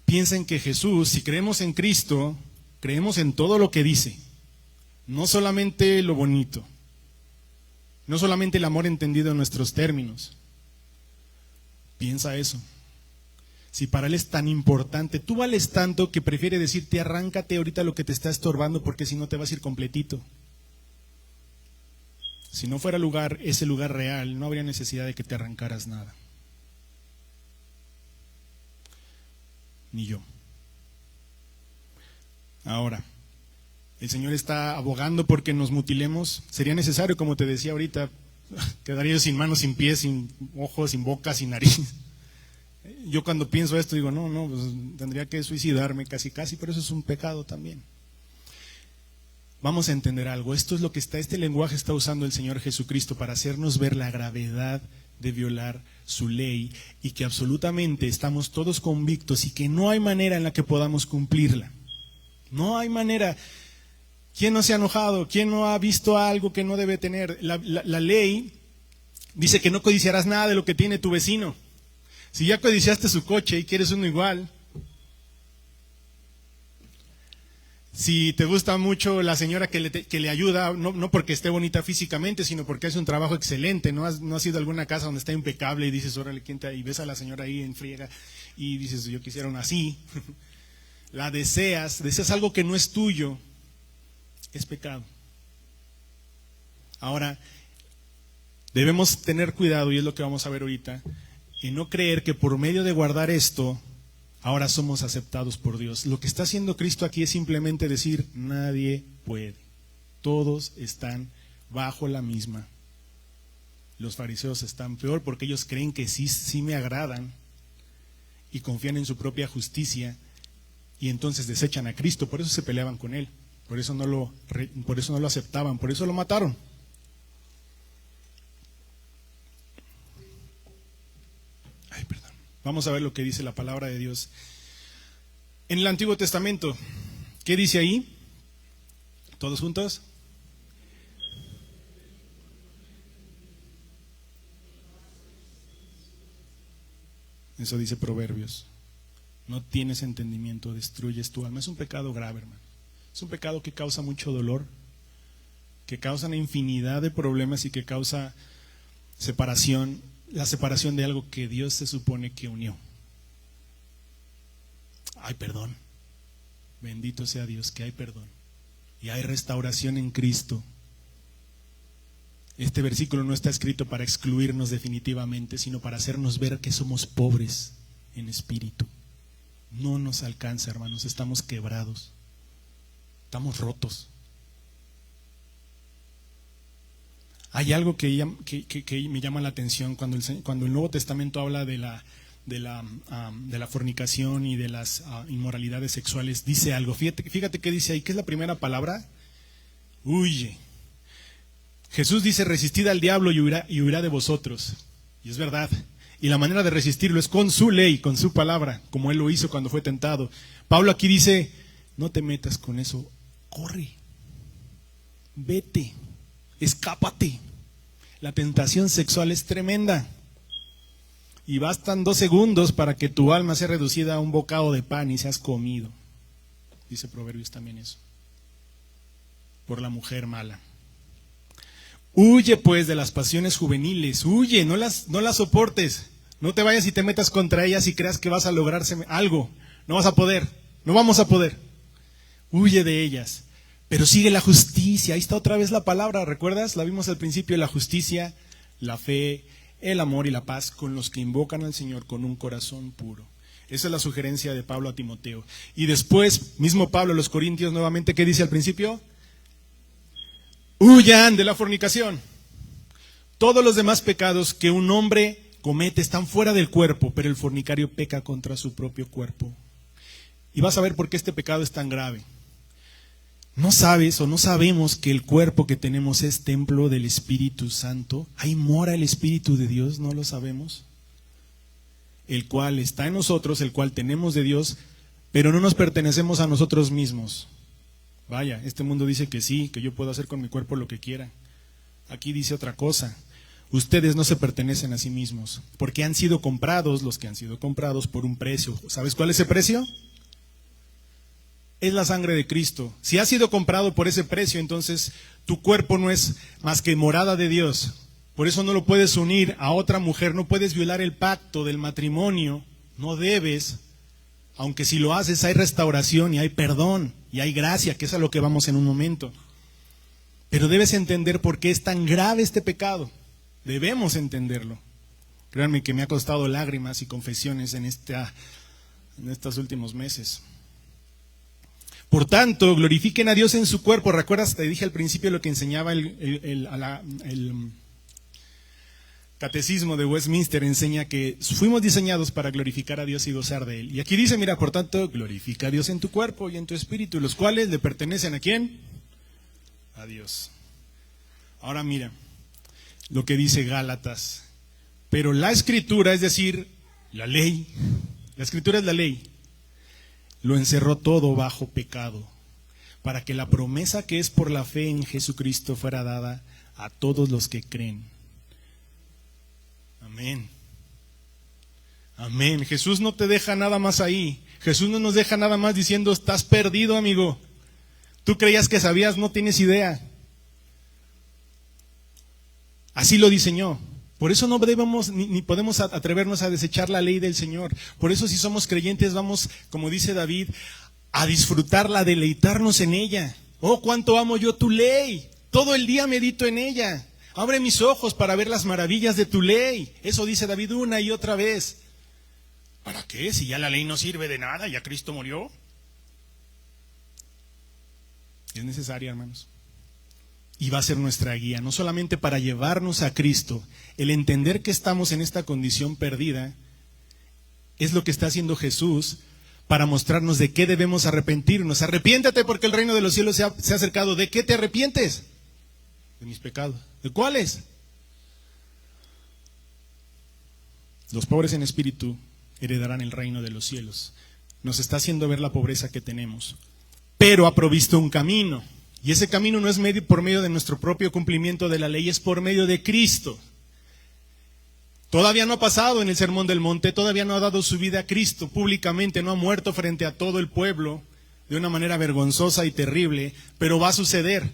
piensa en que Jesús, si creemos en Cristo, creemos en todo lo que dice, no solamente lo bonito, no solamente el amor entendido en nuestros términos. Piensa eso. Si para él es tan importante, tú vales tanto que prefiere decirte arráncate ahorita lo que te está estorbando porque si no te vas a ir completito. Si no fuera ese lugar real, no habría necesidad de que te arrancaras nada. Ni yo. Ahora, el Señor está abogando porque nos mutilemos. Sería necesario, como te decía ahorita, quedaría yo sin manos, sin pies, sin ojos, sin boca, sin nariz. Yo cuando pienso esto digo, no, pues tendría que suicidarme casi, pero eso es un pecado también. Vamos a entender algo, este lenguaje está usando el Señor Jesucristo para hacernos ver la gravedad de violar su ley y que absolutamente estamos todos convictos y que no hay manera en la que podamos cumplirla. No hay manera. ¿Quién no se ha enojado? ¿Quién no ha visto algo que no debe tener? La ley dice que no codiciarás nada de lo que tiene tu vecino. Si ya codiciaste su coche y quieres uno igual, si te gusta mucho la señora que le ayuda, no porque esté bonita físicamente, sino porque hace un trabajo excelente, no has ido a alguna casa donde está impecable y dices, órale, y ves a la señora ahí en friega y dices, yo quisiera una así. La deseas algo que no es tuyo, es pecado. Ahora, debemos tener cuidado, y es lo que vamos a ver ahorita, y no creer que por medio de guardar esto, ahora somos aceptados por Dios. Lo que está haciendo Cristo aquí es simplemente decir, nadie puede. Todos están bajo la misma. Los fariseos están peor porque ellos creen que sí me agradan y confían en su propia justicia y entonces desechan a Cristo. Por eso se peleaban con él. Por eso no lo aceptaban. Por eso lo mataron. Vamos a ver lo que dice la palabra de Dios. En el Antiguo Testamento, ¿qué dice ahí? ¿Todos juntos? Eso dice Proverbios. No tienes entendimiento, destruyes tu alma. Es un pecado grave, hermano. Es un pecado que causa mucho dolor, que causa una infinidad de problemas y que causa separación. La separación de algo que Dios se supone que unió. Hay perdón. Bendito sea Dios que hay perdón. Y hay restauración en Cristo. Este versículo no está escrito para excluirnos definitivamente, sino para hacernos ver que somos pobres en espíritu. No nos alcanza, hermanos, estamos quebrados. Estamos rotos. Hay algo que me llama la atención cuando el Nuevo Testamento habla de la fornicación y de las inmoralidades sexuales. Dice algo, fíjate qué dice ahí, ¿qué es la primera palabra? Huye. Jesús dice, resistid al diablo y huirá de vosotros. Y es verdad. Y la manera de resistirlo es con su ley, con su palabra, como él lo hizo cuando fue tentado. Pablo aquí dice, no te metas con eso, corre, vete. Escápate. La tentación sexual es tremenda. Y bastan 2 segundos para que tu alma sea reducida a un bocado de pan y seas comido. Dice Proverbios también eso. Por la mujer mala. Huye pues de las pasiones juveniles. Huye, no las soportes. No te vayas y te metas contra ellas y creas que vas a lograrse algo. No vas a poder. No vamos a poder. Huye de ellas. Pero sigue la justicia, ahí está otra vez la palabra, ¿recuerdas? La vimos al principio, la justicia, la fe, el amor y la paz con los que invocan al Señor con un corazón puro. Esa es la sugerencia de Pablo a Timoteo. Y después, mismo Pablo a los Corintios nuevamente, ¿qué dice al principio? Huyan de la fornicación. Todos los demás pecados que un hombre comete están fuera del cuerpo, pero el fornicario peca contra su propio cuerpo. Y vas a ver por qué este pecado es tan grave. ¿No sabes o no sabemos que el cuerpo que tenemos es templo del Espíritu Santo? Ahí mora el Espíritu de Dios, ¿no lo sabemos? El cual está en nosotros, el cual tenemos de Dios, pero no nos pertenecemos a nosotros mismos. Vaya, este mundo dice que sí, que yo puedo hacer con mi cuerpo lo que quiera. Aquí dice otra cosa. Ustedes no se pertenecen a sí mismos, porque han sido comprados, los que han sido comprados por un precio. ¿Sabes cuál es ese precio? Es la sangre de Cristo. Si has sido comprado por ese precio, entonces tu cuerpo no es más que morada de Dios. Por eso no lo puedes unir a otra mujer, no puedes violar el pacto del matrimonio No debes, aunque si lo haces hay restauración y hay perdón y hay gracia, que es a lo que vamos en un momento. Pero debes entender por qué es tan grave este pecado. Debemos entenderlo. Créanme que me ha costado lágrimas y confesiones en estos últimos meses. Por tanto, glorifiquen a Dios en su cuerpo. ¿Recuerdas? Te dije al principio lo que enseñaba el Catecismo de Westminster. Enseña que fuimos diseñados para glorificar a Dios y gozar de Él. Y aquí dice, mira, por tanto, glorifica a Dios en tu cuerpo y en tu espíritu, los cuales le pertenecen ¿a quién? A Dios. Ahora mira lo que dice Gálatas. Pero la Escritura, es decir, la ley, la Escritura es la ley, lo encerró todo bajo pecado, para que la promesa que es por la fe en Jesucristo fuera dada a todos los que creen. Amén. Amén. Jesús no te deja nada más ahí. Jesús no nos deja nada más diciendo, estás perdido, amigo. Tú creías que sabías, no tienes idea. Así lo diseñó. Por eso no debemos ni podemos atrevernos a desechar la ley del Señor. Por eso si somos creyentes vamos, como dice David, a disfrutarla, a deleitarnos en ella. Oh, cuánto amo yo tu ley. Todo el día medito en ella. Abre mis ojos para ver las maravillas de tu ley. Eso dice David una y otra vez. ¿Para qué? Si ya la ley no sirve de nada, ya Cristo murió. Es necesaria, hermanos. Y va a ser nuestra guía, no solamente para llevarnos a Cristo. El entender que estamos en esta condición perdida es lo que está haciendo Jesús para mostrarnos de qué debemos arrepentirnos. Arrepiéntate porque el reino de los cielos se ha acercado. ¿De qué te arrepientes? De mis pecados. ¿De cuáles? Los pobres en espíritu heredarán el reino de los cielos. Nos está haciendo ver la pobreza que tenemos, pero ha provisto un camino. Y ese camino no es por medio de nuestro propio cumplimiento de la ley, es por medio de Cristo. Todavía no ha pasado en el Sermón del Monte, todavía no ha dado su vida a Cristo públicamente, no ha muerto frente a todo el pueblo de una manera vergonzosa y terrible, pero va a suceder.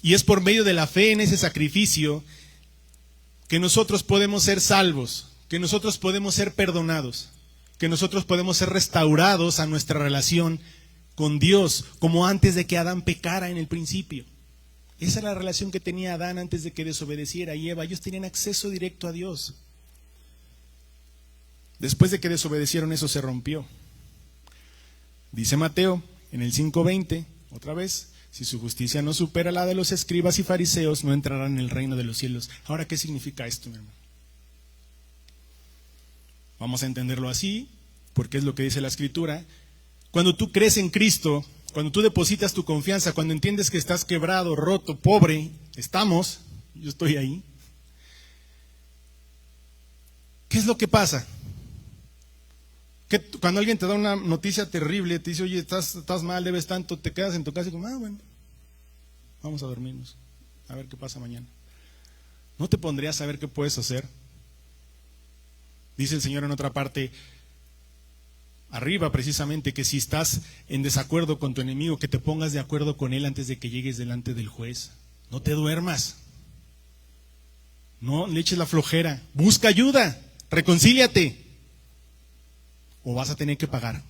Y es por medio de la fe en ese sacrificio que nosotros podemos ser salvos, que nosotros podemos ser perdonados, que nosotros podemos ser restaurados a nuestra relación con Dios, como antes de que Adán pecara en el principio. Esa era la relación que tenía Adán antes de que desobedeciera y Eva. Ellos tenían acceso directo a Dios. Después de que desobedecieron, eso se rompió. Dice Mateo en el 5:20, otra vez, si su justicia no supera la de los escribas y fariseos, no entrarán en el reino de los cielos. Ahora, ¿qué significa esto, mi hermano? Vamos a entenderlo así, porque es lo que dice la Escritura. Cuando tú crees en Cristo, cuando tú depositas tu confianza, cuando entiendes que estás quebrado, roto, pobre, yo estoy ahí. ¿Qué es lo que pasa? Que cuando alguien te da una noticia terrible, te dice, oye, estás mal, debes tanto, te quedas en tu casa y como, bueno, vamos a dormirnos, a ver qué pasa mañana. ¿No te pondrías a ver qué puedes hacer? Dice el Señor en otra parte, arriba precisamente, que si estás en desacuerdo con tu enemigo, que te pongas de acuerdo con él antes de que llegues delante del juez. No te duermas, no le eches la flojera, busca ayuda, reconcíliate, o vas a tener que pagar.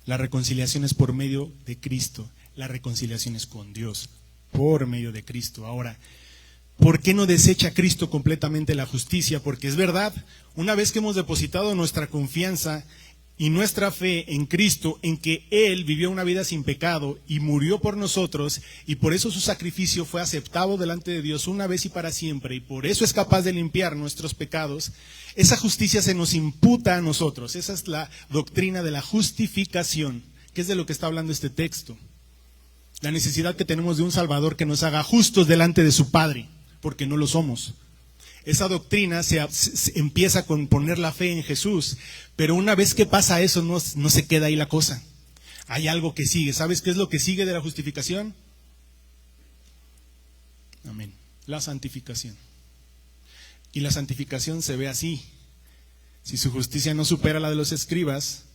La reconciliación es por medio de Cristo, la reconciliación es con Dios, por medio de Cristo. Ahora, ¿por qué no desecha Cristo completamente la justicia? Porque es verdad, una vez que hemos depositado nuestra confianza y nuestra fe en Cristo, en que Él vivió una vida sin pecado y murió por nosotros, y por eso su sacrificio fue aceptado delante de Dios una vez y para siempre, y por eso es capaz de limpiar nuestros pecados, esa justicia se nos imputa a nosotros. Esa es la doctrina de la justificación, que es de lo que está hablando este texto. La necesidad que tenemos de un Salvador que nos haga justos delante de su Padre, porque no lo somos. Esa doctrina se empieza con poner la fe en Jesús, pero una vez que pasa eso no se queda ahí la cosa. Hay algo que sigue. ¿Sabes qué es lo que sigue de la justificación? Amén. La santificación. Y la santificación se ve así. Si su justicia no supera la de los escribas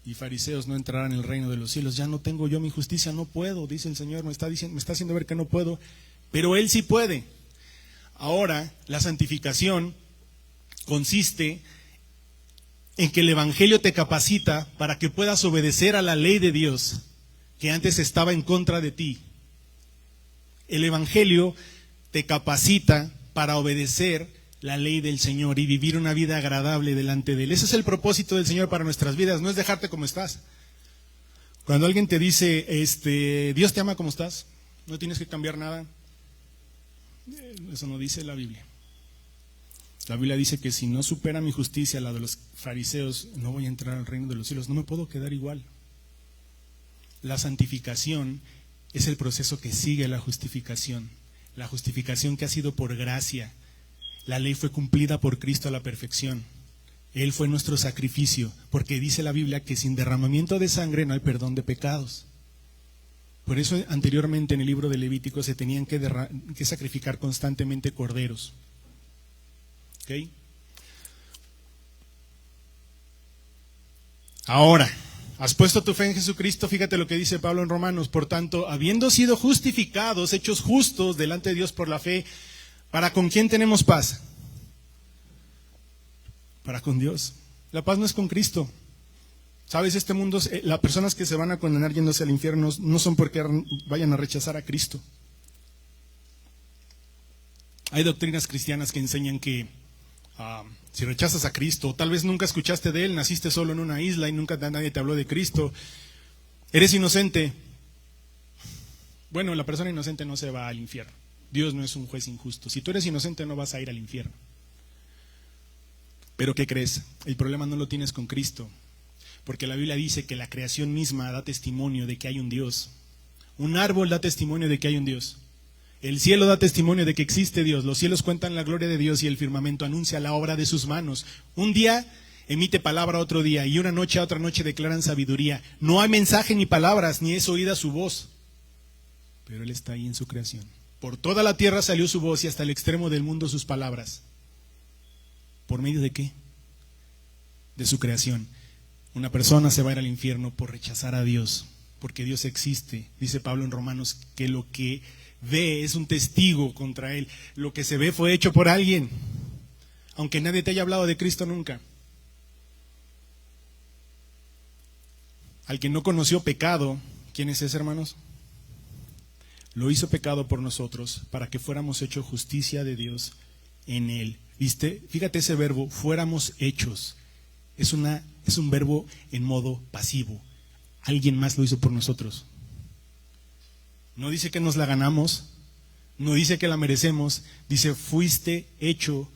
y fariseos, no entrarán en el reino de los cielos. Ya no tengo yo mi justicia, no puedo, dice el Señor, me está haciendo ver que no puedo, pero Él sí puede. Ahora, la santificación consiste en que el Evangelio te capacita para que puedas obedecer a la ley de Dios que antes estaba en contra de ti. El Evangelio te capacita para obedecer la ley del Señor y vivir una vida agradable delante de Él. Ese es el propósito del Señor para nuestras vidas, no es dejarte como estás. Cuando alguien te dice, Dios te ama como estás, no tienes que cambiar nada, eso no dice la Biblia. La Biblia dice que si no supera mi justicia la de los fariseos, no voy a entrar al reino de los cielos, no me puedo quedar igual. La santificación es el proceso que sigue la justificación que ha sido por gracia. La ley fue cumplida por Cristo a la perfección. Él fue nuestro sacrificio, porque dice la Biblia que sin derramamiento de sangre no hay perdón de pecados. Por eso anteriormente en el libro de Levítico se tenían que sacrificar constantemente corderos. ¿Okay? Ahora, has puesto tu fe en Jesucristo, fíjate lo que dice Pablo en Romanos. Por tanto, habiendo sido justificados, hechos justos delante de Dios por la fe, ¿para con quién tenemos paz? Para con Dios. La paz no es con Cristo. Sabes, este mundo, las personas que se van a condenar yéndose al infierno no son porque vayan a rechazar a Cristo. Hay doctrinas cristianas que enseñan que si rechazas a Cristo, tal vez nunca escuchaste de Él, naciste solo en una isla y nunca nadie te habló de Cristo, eres inocente. Bueno, la persona inocente no se va al infierno. Dios no es un juez injusto. Si tú eres inocente no vas a ir al infierno. Pero ¿qué crees? El problema no lo tienes con Cristo, porque la Biblia dice que la creación misma da testimonio de que hay un Dios. Un árbol da testimonio de que hay un Dios. El cielo da testimonio de que existe Dios. Los cielos cuentan la gloria de Dios y el firmamento anuncia la obra de sus manos. Un día emite palabra otro día y una noche a otra noche declaran sabiduría. No hay mensaje ni palabras, ni es oída su voz. Pero Él está ahí en su creación. Por toda la tierra salió su voz y hasta el extremo del mundo sus palabras. ¿Por medio de qué? De su creación. Una persona se va a ir al infierno por rechazar a Dios, porque Dios existe. Dice Pablo en Romanos que lo que ve es un testigo contra él. Lo que se ve fue hecho por alguien, aunque nadie te haya hablado de Cristo nunca. Al que no conoció pecado, ¿quién es ese, hermanos? Lo hizo pecado por nosotros para que fuéramos hechos justicia de Dios en él. ¿Viste? Fíjate ese verbo, fuéramos hechos. Es un verbo en modo pasivo. Alguien más lo hizo por nosotros. No dice que nos la ganamos, no dice que la merecemos, dice fuiste hecho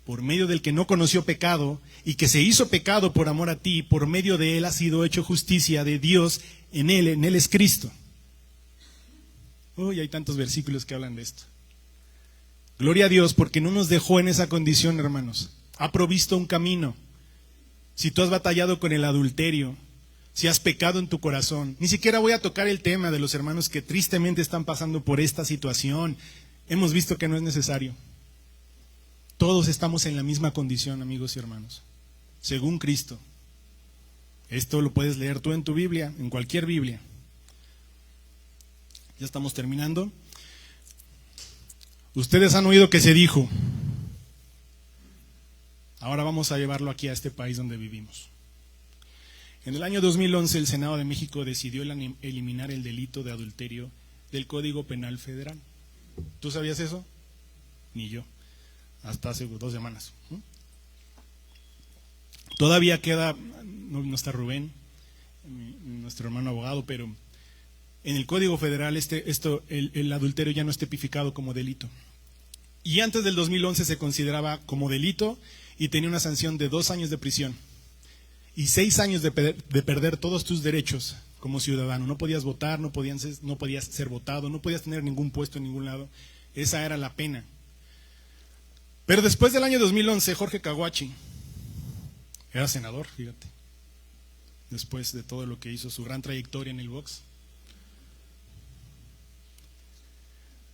por medio del que no conoció pecado y que se hizo pecado por amor a ti, por medio de él ha sido hecho justicia de Dios en él es Cristo. Uy, hay tantos versículos que hablan de esto. Gloria a Dios porque no nos dejó en esa condición, hermanos. Ha provisto un camino. Si tú has batallado con el adulterio, si has pecado en tu corazón, ni siquiera voy a tocar el tema de los hermanos que tristemente están pasando por esta situación. Hemos visto que no es necesario. Todos estamos en la misma condición, amigos y hermanos, según Cristo. Esto lo puedes leer tú en tu Biblia, en cualquier Biblia. Ya estamos terminando. Ustedes han oído que se dijo. Ahora vamos a llevarlo aquí a este país donde vivimos. En el año 2011 el Senado de México decidió eliminar el delito de adulterio del Código Penal Federal. ¿Tú sabías eso? Ni yo. Hasta hace 2 semanas. Todavía queda, no está Rubén, nuestro hermano abogado, pero en el Código Federal el adulterio ya no es tipificado como delito. Y antes del 2011 se consideraba como delito y tenía una sanción de 2 años de prisión y 6 años de perder todos tus derechos como ciudadano. No podías votar, no podías ser votado, no podías tener ningún puesto en ningún lado. Esa era la pena. Pero después del año 2011, Jorge Caguachi era senador, fíjate, después de todo lo que hizo, su gran trayectoria en el box.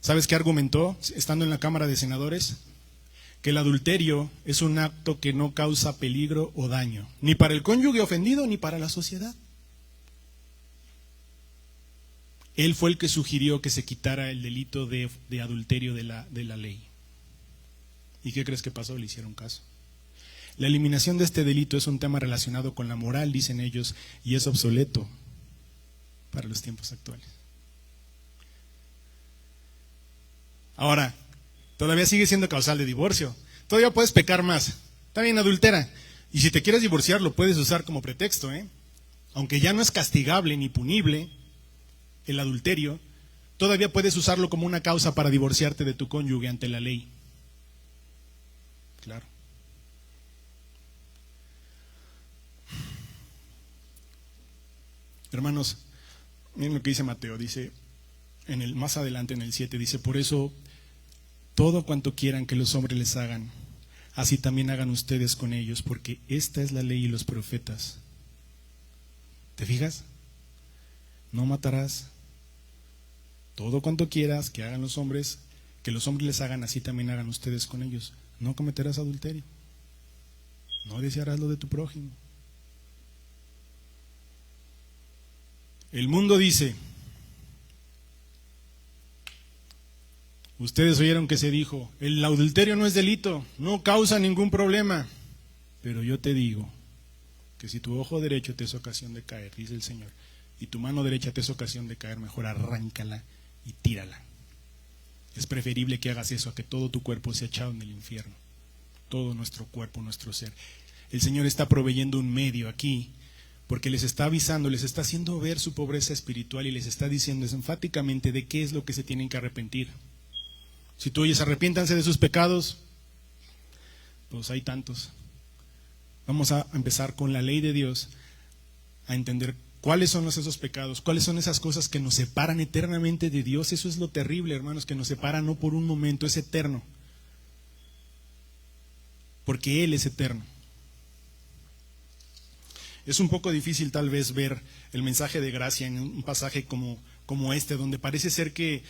¿Sabes qué argumentó estando en la Cámara de Senadores? Que el adulterio es un acto que no causa peligro o daño, ni para el cónyuge ofendido ni para la sociedad. Él fue el que sugirió que se quitara el delito de adulterio de la ley. ¿Y qué crees que pasó? Le hicieron caso. La eliminación de este delito es un tema relacionado con la moral, dicen ellos, y es obsoleto para los tiempos actuales. Ahora, todavía sigue siendo causal de divorcio. Todavía puedes pecar más. Está bien, adultera. Y si te quieres divorciar, lo puedes usar como pretexto, ¿eh? Aunque ya no es castigable ni punible el adulterio, todavía puedes usarlo como una causa para divorciarte de tu cónyuge ante la ley. Claro. Hermanos, miren lo que dice Mateo, dice más adelante en el 7, dice: por eso todo cuanto quieran que los hombres les hagan, así también hagan ustedes con ellos, porque esta es la ley y los profetas. ¿Te fijas? No matarás. Todo cuanto quieras que hagan los hombres, que los hombres les hagan, así también hagan ustedes con ellos. No cometerás adulterio. No desearás lo de tu prójimo. El mundo dice: ustedes oyeron que se dijo, el adulterio no es delito, no causa ningún problema. Pero yo te digo que si tu ojo derecho te es ocasión de caer, dice el Señor, y tu mano derecha te es ocasión de caer, mejor arráncala y tírala. Es preferible que hagas eso a que todo tu cuerpo sea echado en el infierno. Todo nuestro cuerpo, nuestro ser. El Señor está proveyendo un medio aquí, porque les está avisando, les está haciendo ver su pobreza espiritual y les está diciendo enfáticamente de qué es lo que se tienen que arrepentir. Si tú oyes, arrepiéntanse de sus pecados, pues hay tantos. Vamos a empezar con la ley de Dios, a entender cuáles son esos pecados, cuáles son esas cosas que nos separan eternamente de Dios. Eso es lo terrible, hermanos, que nos separan no por un momento, es eterno. Porque Él es eterno. Es un poco difícil tal vez ver el mensaje de gracia en un pasaje como este, donde parece ser que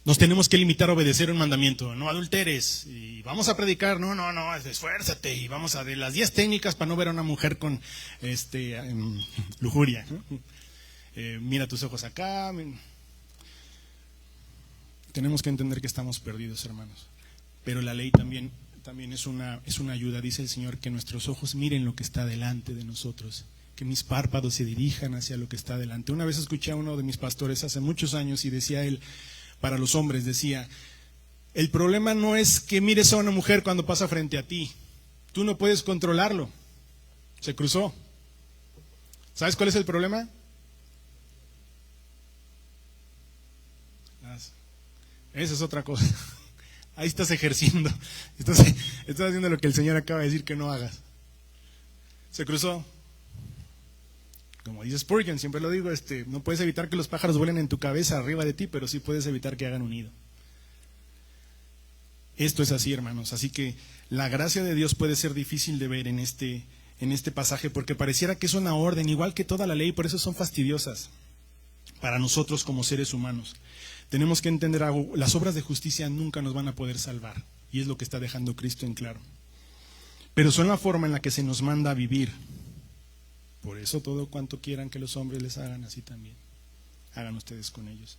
nos tenemos que limitar a obedecer un mandamiento. No adulteres, y vamos a predicar, no, esfuérzate, y vamos a ver las 10 técnicas para no ver a una mujer con lujuria, ¿no? Mira tus ojos acá. Tenemos que entender que estamos perdidos, hermanos. Pero la ley también es una ayuda. Dice el Señor que nuestros ojos miren lo que está delante de nosotros, que mis párpados se dirijan hacia lo que está delante. Una vez escuché a uno de mis pastores hace muchos años y decía él, para los hombres, decía: el problema no es que mires a una mujer cuando pasa frente a ti, tú no puedes controlarlo, se cruzó. ¿Sabes cuál es el problema? Esa es otra cosa. Ahí estás ejerciendo, estás haciendo lo que el Señor acaba de decir que no hagas. Se cruzó. Como dice Spurgeon, siempre lo digo, no puedes evitar que los pájaros vuelen en tu cabeza arriba de ti, pero sí puedes evitar que hagan un nido. Esto es así, hermanos. Así que la gracia de Dios puede ser difícil de ver en este pasaje, porque pareciera que es una orden, igual que toda la ley, por eso son fastidiosas para nosotros como seres humanos. Tenemos que entender algo: las obras de justicia nunca nos van a poder salvar, y es lo que está dejando Cristo en claro. Pero son la forma en la que se nos manda a vivir. Por eso todo cuanto quieran que los hombres les hagan, así también hagan ustedes con ellos.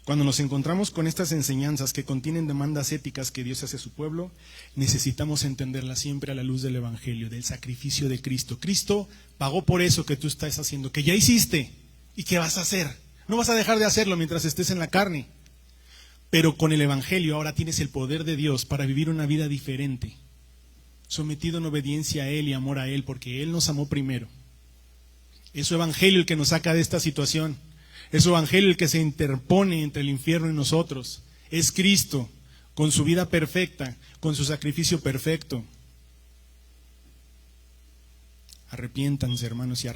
Cuando nos encontramos con estas enseñanzas que contienen demandas éticas que Dios hace a su pueblo, necesitamos entenderlas siempre a la luz del Evangelio, del sacrificio de Cristo. Cristo pagó por eso que tú estás haciendo, que ya hiciste y que vas a hacer. No vas a dejar de hacerlo mientras estés en la carne. Pero con el Evangelio ahora tienes el poder de Dios para vivir una vida diferente, sometido en obediencia a Él y amor a Él, porque Él nos amó primero. Es su Evangelio el que nos saca de esta situación. Es su Evangelio el que se interpone entre el infierno y nosotros. Es Cristo, con su vida perfecta, con su sacrificio perfecto. Arrepiéntanse, hermanos, y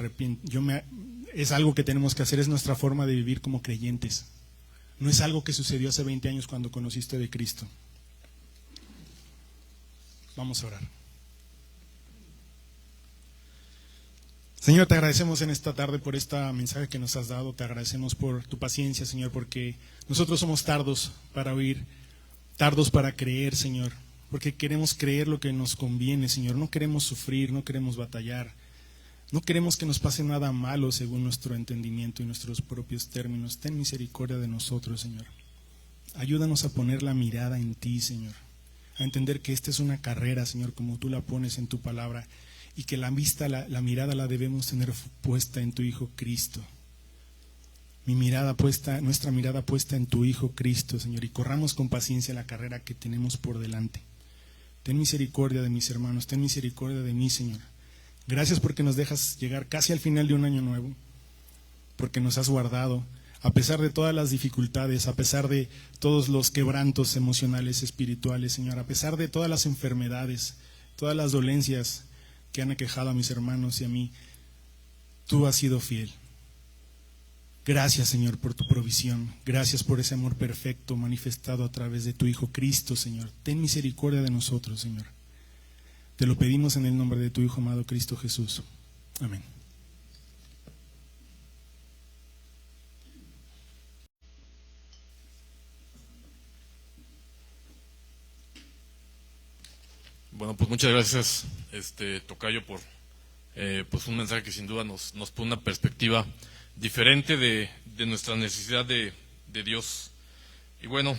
es algo que tenemos que hacer, es nuestra forma de vivir como creyentes. No es algo que sucedió hace 20 años cuando conociste de Cristo. Vamos a orar. Señor, te agradecemos en esta tarde por este mensaje que nos has dado. Te agradecemos por tu paciencia, Señor, porque nosotros somos tardos para oír, tardos para creer, Señor, porque queremos creer lo que nos conviene, Señor. No queremos sufrir, no queremos batallar, no queremos que nos pase nada malo según nuestro entendimiento y nuestros propios términos. Ten misericordia de nosotros, Señor. Ayúdanos a poner la mirada en ti, Señor. a entender que esta es una carrera, Señor, como tú la pones en tu palabra, y que la vista, la mirada la debemos tener puesta en tu Hijo Cristo. Nuestra mirada puesta en tu Hijo Cristo, Señor, y corramos con paciencia la carrera que tenemos por delante. Ten misericordia de mis hermanos, ten misericordia de mí, Señor. Gracias porque nos dejas llegar casi al final de un año nuevo, porque nos has guardado, a pesar de todas las dificultades, a pesar de todos los quebrantos emocionales, espirituales, Señor, a pesar de todas las enfermedades, todas las dolencias que han aquejado a mis hermanos y a mí, tú has sido fiel. Gracias, Señor, por tu provisión. Gracias por ese amor perfecto manifestado a través de tu Hijo Cristo, Señor. Ten misericordia de nosotros, Señor. Te lo pedimos en el nombre de tu Hijo amado Cristo Jesús. Amén. Bueno, pues muchas gracias, Tocayo, por pues un mensaje que sin duda nos pone una perspectiva diferente de nuestra necesidad de Dios. Y bueno,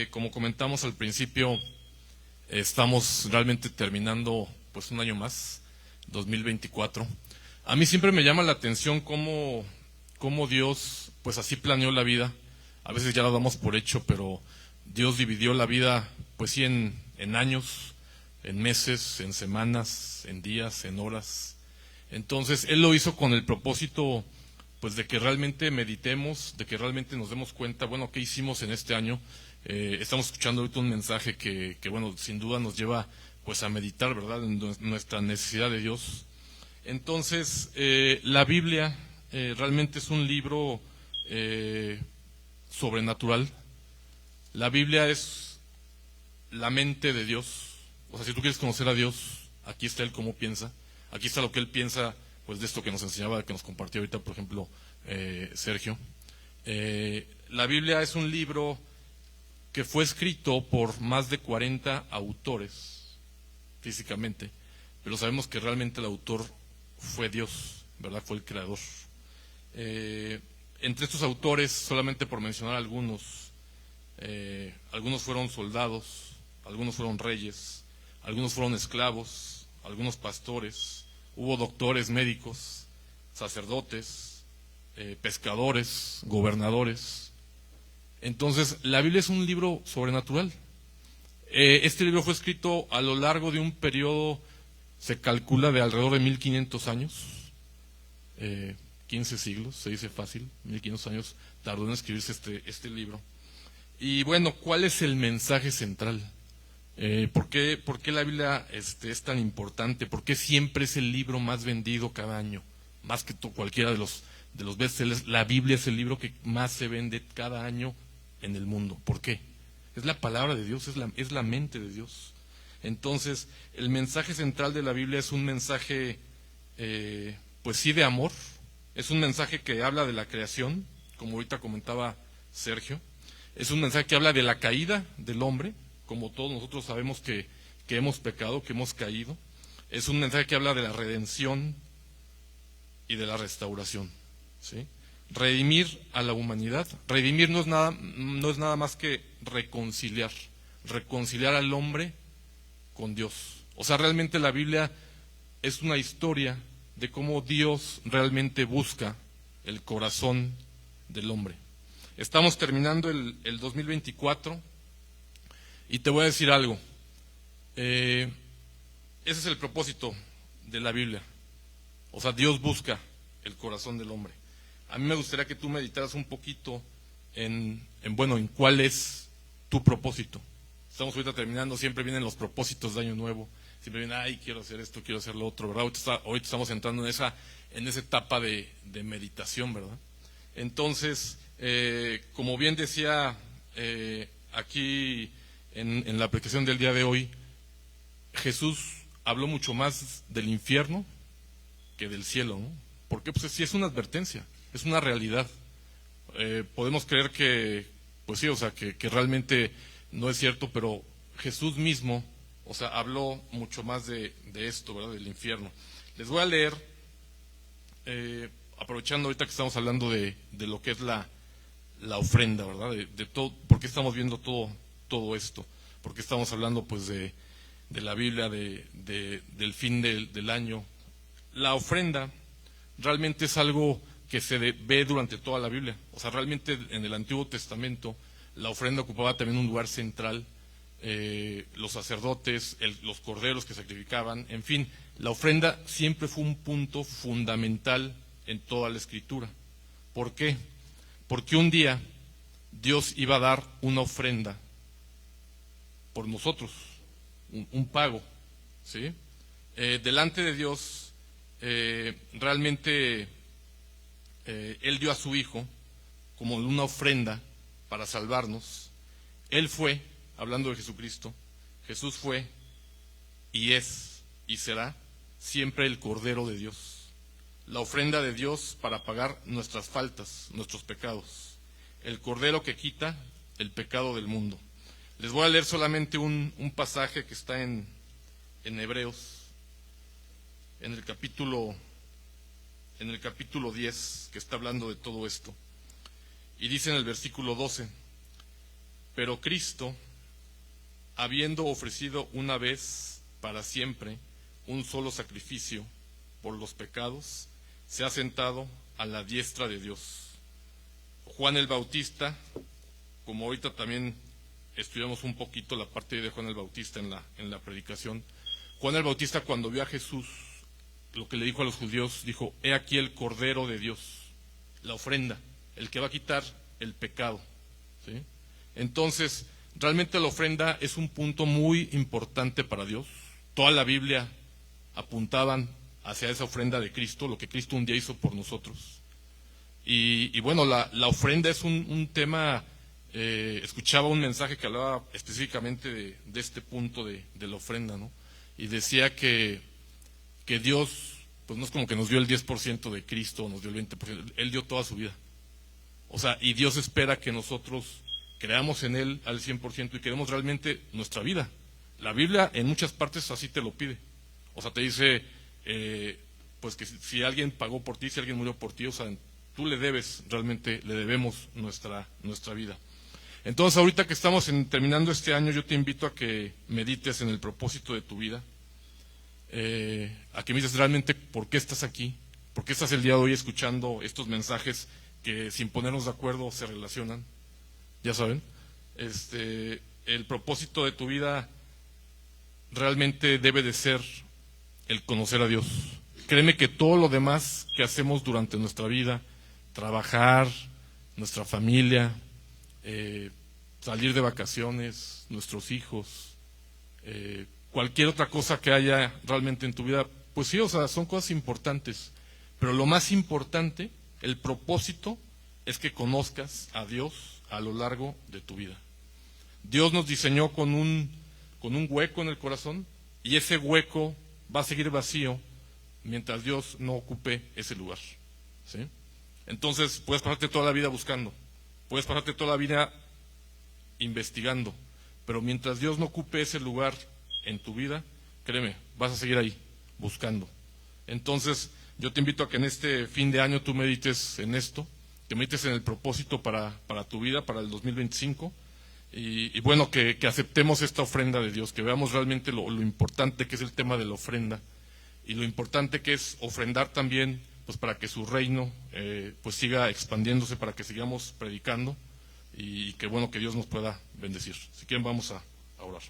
como comentamos al principio, estamos realmente terminando pues un año más, 2024. A mí siempre me llama la atención cómo Dios pues así planeó la vida. A veces ya lo damos por hecho, pero Dios dividió la vida pues sí en años, en meses, en semanas, en días, en horas. Entonces Él lo hizo con el propósito pues de que realmente meditemos, de que realmente nos demos cuenta, bueno, ¿qué hicimos en este año? Estamos escuchando ahorita un mensaje que bueno, sin duda nos lleva pues a meditar, ¿verdad?, en nuestra necesidad de Dios. Entonces, la Biblia realmente es un libro sobrenatural. La Biblia es la mente de Dios. O sea, si tú quieres conocer a Dios, aquí está Él cómo piensa, aquí está lo que Él piensa, pues de esto que nos enseñaba, que nos compartió ahorita, por ejemplo, Sergio. La Biblia es un libro que fue escrito por más de 40 autores, físicamente, pero sabemos que realmente el autor fue Dios, ¿verdad? Fue el creador. Entre estos autores, solamente por mencionar algunos fueron soldados, algunos fueron reyes, algunos fueron esclavos, algunos pastores, hubo doctores, médicos, sacerdotes, pescadores, gobernadores. Entonces, la Biblia es un libro sobrenatural. Este libro fue escrito a lo largo de un periodo, se calcula, de alrededor de 1500 años, 15 siglos, se dice fácil, 1500 años tardó en escribirse este libro. Y bueno, ¿cuál es el mensaje central? ¿Por qué la Biblia es tan importante? ¿Por qué siempre es el libro más vendido cada año? Más que cualquiera de los bestsellers, la Biblia es el libro que más se vende cada año en el mundo. ¿Por qué? Es la palabra de Dios, es la mente de Dios. Entonces, el mensaje central de la Biblia es un mensaje, pues sí, de amor. Es un mensaje que habla de la creación, como ahorita comentaba Sergio. Es un mensaje que habla de la caída del hombre, como todos nosotros sabemos que hemos pecado, que hemos caído. Es un mensaje que habla de la redención y de la restauración, ¿sí? Redimir a la humanidad. Redimir no es nada más que reconciliar al hombre con Dios. O sea, realmente la Biblia es una historia de cómo Dios realmente busca el corazón del hombre. Estamos terminando el 2024 y te voy a decir algo. Ese es el propósito de la Biblia. O sea, Dios busca el corazón del hombre. A mí me gustaría que tú meditaras un poquito en cuál es tu propósito. Estamos ahorita terminando, siempre vienen los propósitos de Año Nuevo. Siempre vienen, ay, quiero hacer esto, quiero hacer lo otro, ¿verdad? Ahorita estamos entrando en esa etapa de meditación, ¿verdad? Entonces, como bien decía aquí en la predicación del día de hoy, Jesús habló mucho más del infierno que del cielo, ¿no? Porque pues sí es una advertencia, es una realidad. Podemos creer que, pues sí, o sea, que realmente no es cierto, pero Jesús mismo, o sea, habló mucho más de esto, ¿verdad? Del infierno. Les voy a leer, aprovechando ahorita que estamos hablando de lo que es la ofrenda, ¿verdad? De todo, porque estamos viendo todo esto. porque estamos hablando pues de la Biblia, del fin del año. La ofrenda realmente es algo que se ve durante toda la Biblia. O sea, realmente en el Antiguo Testamento la ofrenda ocupaba también un lugar central. Los sacerdotes, los corderos que sacrificaban, en fin, la ofrenda siempre fue un punto fundamental en toda la Escritura. ¿Por qué? Porque un día Dios iba a dar una ofrenda por nosotros, un pago, ¿sí? Delante de Dios, realmente Él dio a su Hijo como una ofrenda para salvarnos. Él fue, hablando de Jesucristo, Jesús fue y es y será siempre el Cordero de Dios, la ofrenda de Dios para pagar nuestras faltas, nuestros pecados, el Cordero que quita el pecado del mundo. Les voy a leer solamente un pasaje que está en Hebreos, en el capítulo 10, que está hablando de todo esto. Y dice en el versículo 12, pero Cristo, habiendo ofrecido una vez para siempre un solo sacrificio por los pecados, se ha sentado a la diestra de Dios. Juan el Bautista, como ahorita también estudiamos un poquito la parte de Juan el Bautista en la predicación, Juan el Bautista, cuando vio a Jesús, lo que le dijo a los judíos, dijo: he aquí el Cordero de Dios, la ofrenda, el que va a quitar el pecado, ¿sí? Entonces, realmente la ofrenda es un punto muy importante para Dios. Toda la Biblia apuntaban hacia esa ofrenda de Cristo, lo que Cristo un día hizo por nosotros. Y bueno, la ofrenda es un tema. Escuchaba un mensaje que hablaba específicamente de este punto de la ofrenda, ¿no? Y decía que Dios, pues no es como que nos dio el 10% de Cristo, o nos dio el 20%, Él dio toda su vida. O sea, y Dios espera que nosotros creamos en Él al 100% y queremos realmente nuestra vida. La Biblia en muchas partes así te lo pide. O sea, te dice, pues que si alguien pagó por ti, si alguien murió por ti, o sea, tú le debemos nuestra vida. Entonces, ahorita que estamos terminando este año, yo te invito a que medites en el propósito de tu vida, a que medites realmente por qué estás aquí, por qué estás el día de hoy escuchando estos mensajes que sin ponernos de acuerdo se relacionan, ya saben. El propósito de tu vida realmente debe de ser el conocer a Dios. Créeme que todo lo demás que hacemos durante nuestra vida, trabajar, nuestra familia, salir de vacaciones, nuestros hijos, cualquier otra cosa que haya realmente en tu vida, pues sí, o sea, son cosas importantes, pero lo más importante, el propósito, es que conozcas a Dios a lo largo de tu vida. Dios nos diseñó con un hueco en el corazón, y ese hueco va a seguir vacío mientras Dios no ocupe ese lugar, ¿sí? Entonces, puedes pasarte toda la vida buscando, puedes pasarte toda la vida investigando, pero mientras Dios no ocupe ese lugar en tu vida, créeme, vas a seguir ahí, buscando. Entonces, yo te invito a que en este fin de año tú medites en esto, que medites en el propósito para tu vida, para el 2025, y bueno, que aceptemos esta ofrenda de Dios, que veamos realmente lo importante que es el tema de la ofrenda, y lo importante que es ofrendar también, pues para que su reino pues siga expandiéndose, para que sigamos predicando, y que bueno, que Dios nos pueda bendecir. Si quieren, vamos a orar.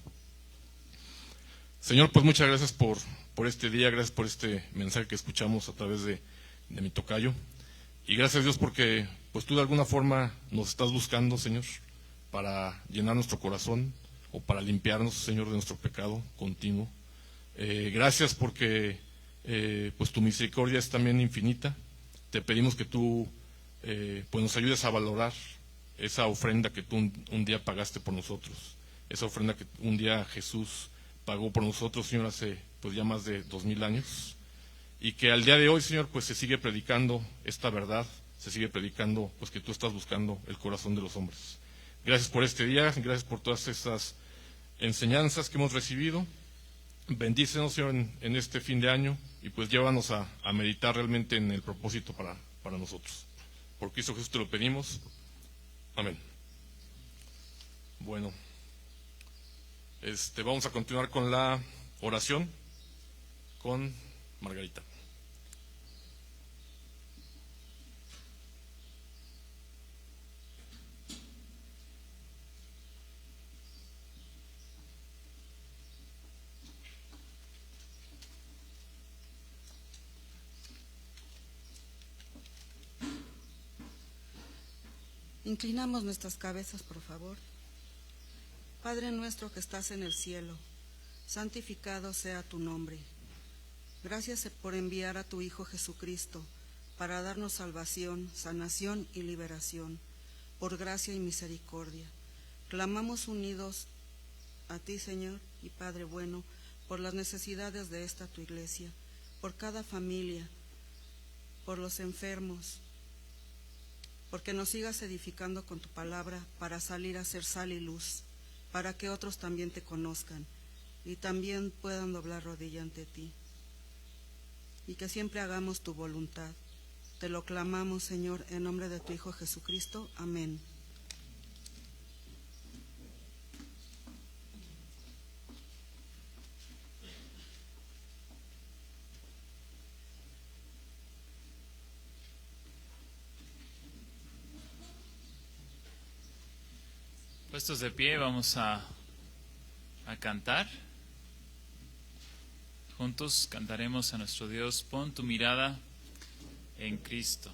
Señor, pues muchas gracias por este día, gracias por este mensaje que escuchamos a través de mi tocayo, y gracias a Dios porque pues tú de alguna forma nos estás buscando, Señor, para llenar nuestro corazón o para limpiarnos, Señor, de nuestro pecado continuo. Gracias porque pues tu misericordia es también infinita. Te pedimos que tú pues nos ayudes a valorar esa ofrenda que tú un día pagaste por nosotros, esa ofrenda que un día Jesús pagó por nosotros, Señor, hace pues ya más de 2000 años, y que al día de hoy, Señor, pues se sigue predicando esta verdad, se sigue predicando pues que tú estás buscando el corazón de los hombres. Gracias por este día, gracias por todas estas enseñanzas que hemos recibido. Bendícenos, Señor, en este fin de año, y pues llévanos a meditar realmente en el propósito para nosotros. Por Cristo Jesús te lo pedimos. Amén. Bueno, Vamos a continuar con la oración con Margarita. Inclinamos nuestras cabezas, por favor. Padre nuestro que estás en el cielo, santificado sea tu nombre. Gracias por enviar a tu Hijo Jesucristo para darnos salvación, sanación y liberación, por gracia y misericordia. Clamamos unidos a ti, Señor y Padre bueno, por las necesidades de esta tu iglesia, por cada familia, por los enfermos, porque nos sigas edificando con tu palabra para salir a ser sal y luz, para que otros también te conozcan y también puedan doblar rodilla ante ti. Y que siempre hagamos tu voluntad. Te lo clamamos, Señor, en nombre de tu Hijo Jesucristo. Amén. Puestos de pie, vamos a cantar. Juntos cantaremos a nuestro Dios, pon tu mirada en Cristo.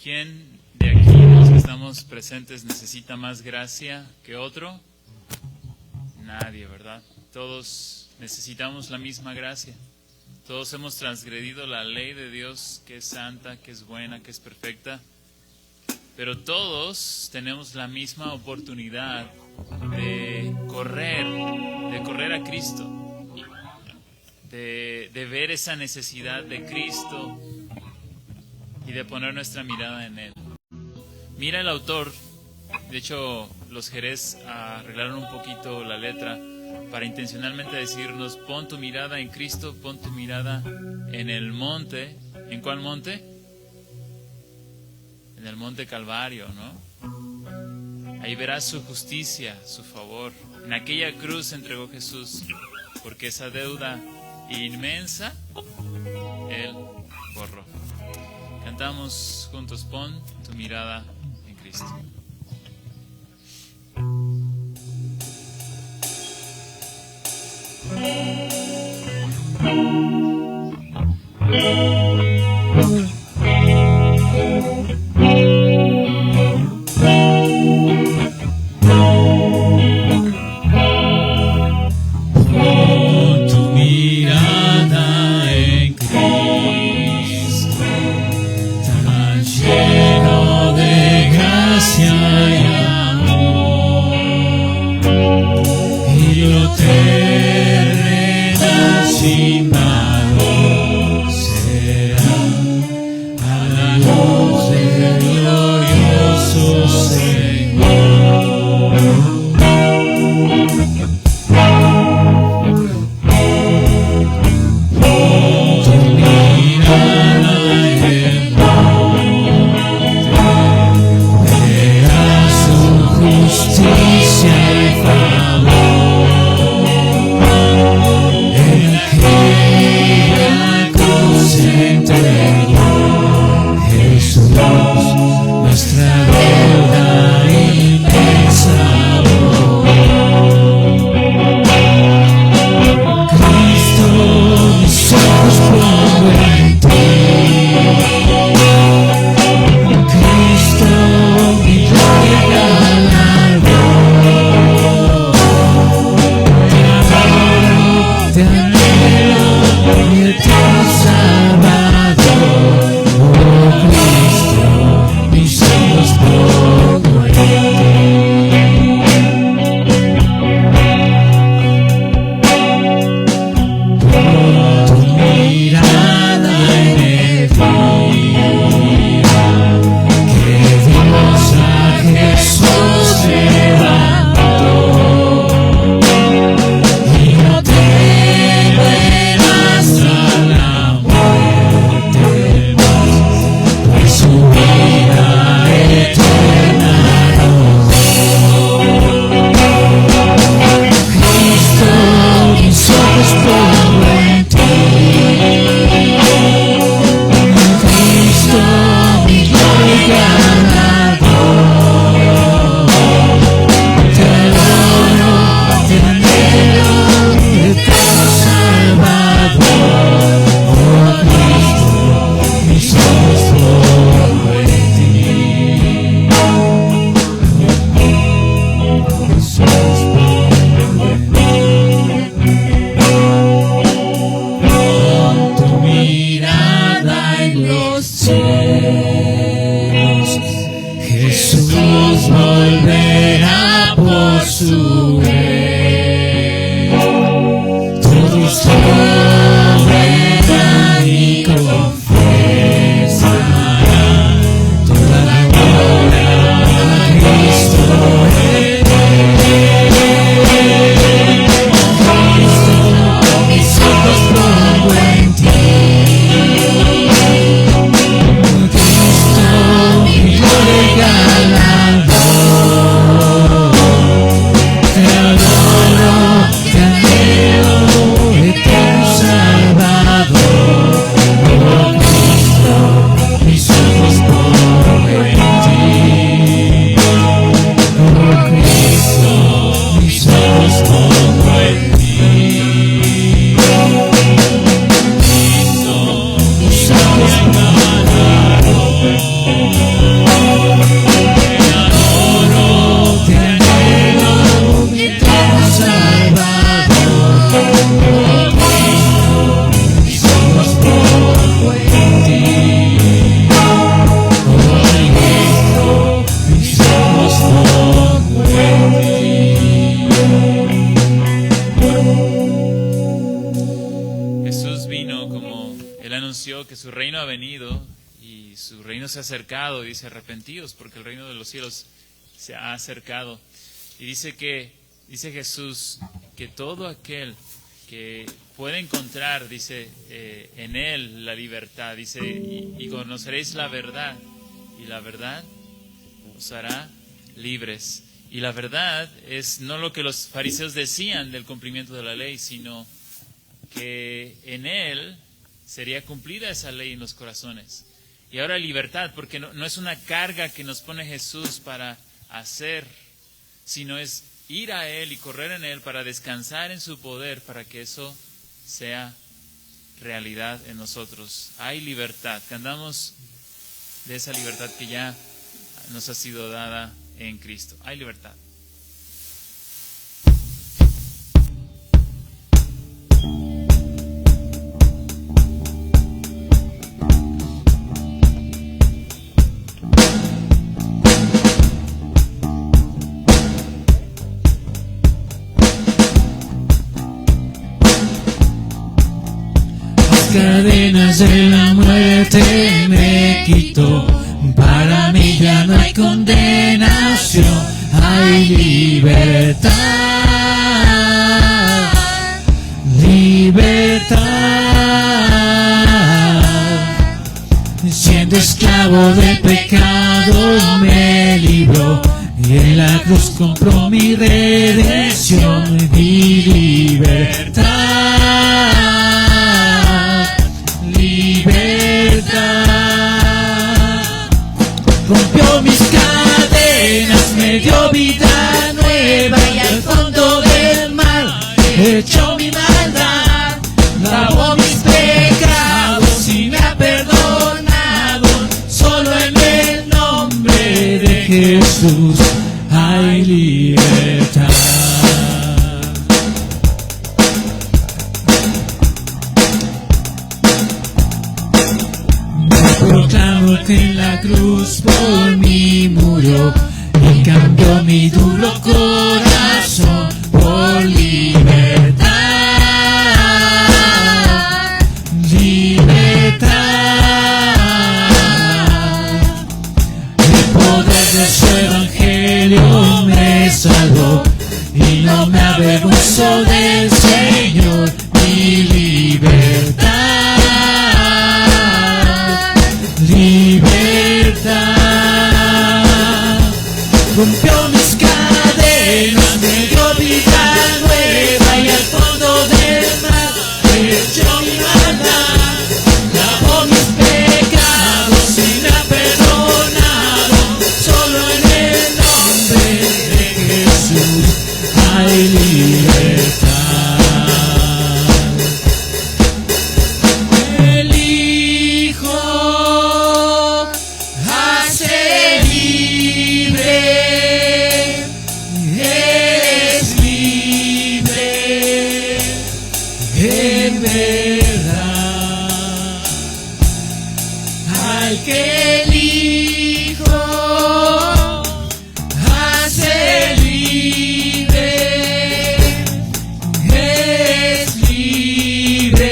¿Quién de aquí, los que estamos presentes, necesita más gracia que otro? Nadie, ¿verdad? Todos necesitamos la misma gracia. Todos hemos transgredido la ley de Dios, que es santa, que es buena, que es perfecta. Pero todos tenemos la misma oportunidad de correr a Cristo, de ver esa necesidad de Cristo y de poner nuestra mirada en Él. Mira el autor, de hecho los Jerez arreglaron un poquito la letra para intencionalmente decirnos, pon tu mirada en Cristo, pon tu mirada en el monte. ¿En cuál monte? En el monte Calvario, ¿no? Ahí verás su justicia, su favor. En aquella cruz entregó Jesús, porque esa deuda inmensa Él borró. Cantamos juntos, pon tu mirada en Cristo. Pon tu mirada en Cristo, tan lleno de gracia y amor, y lo terrenal sin más los cielos. Jesús volverá por su vez. Todos correrán y confesarán toda la gloria a Cristo. Cristo, mis ojos pongo en ti. Cristo, mi gloria y galardón. Te adoro, te anhelo, eterno Salvador. Oh Cristo, mis ojos pongo en ti. Oh Cristo, mis ojos pongo en ti. Cristo, mis ojos pongo en ti. Te anhelo, mi eterno Salvador. Oh Cristo, mis ojos pongo en ti. Oh Cristo, mis ojos pongo en ti. Jesús vino como Él anunció que su reino ha venido y su reino se ha acercado. Dice, arrepentíos porque el reino de los cielos se ha acercado. Y dice Jesús que todo aquel que puede encontrar, dice, en Él la libertad, dice, y conoceréis la verdad, y la verdad os hará libres. Y la verdad es no lo que los fariseos decían del cumplimiento de la ley, sino que en Él sería cumplida esa ley en los corazones. Y ahora libertad, porque no es una carga que nos pone Jesús para hacer, sino es ir a Él y correr en Él para descansar en su poder, para que eso sea realidad en nosotros. Hay libertad, que andamos de esa libertad que ya nos ha sido dada en Cristo. Hay libertad. Cadenas de la muerte me quitó. Para mí ya no hay condenación, hay libertad, libertad. Siendo esclavo del pecado me libró, y en la cruz compró mi redención, mi libertad. Rompió mis cadenas, me dio vida nueva, y al fondo del mar echó mi maldad. Lavó mis pecados y me ha perdonado. Solo en el nombre de Jesús hay libertad. Proclamo que en la cruz por mí murió y cambió mi duro corazón por libertad, libertad. El poder de su evangelio me salvó y no me avergüenzo del Señor, mi libertad. Libertad, rompió mis cadenas, me dio vida nueva, y al fondo del mar echó mi maldad. Lavó mis pecados y me ha perdonado. Solo en el nombre de Jesús hay libertad. Hace libre. al que elijo hace libre, es libre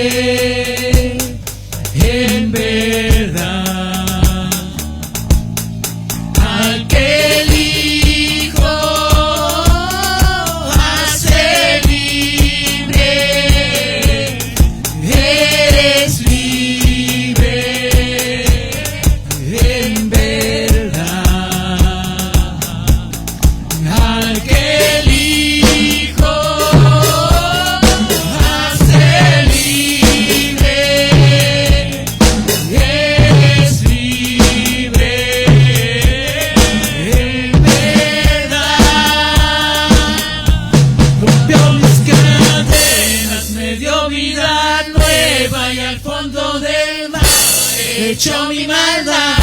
en verdad. Al que elijo hace libre, eres libre en verdad. Al que elijo hace libre, eres libre en verdad. Rompió mis cadenas, me dio vida nueva y al fondo del mar echó mi maldad.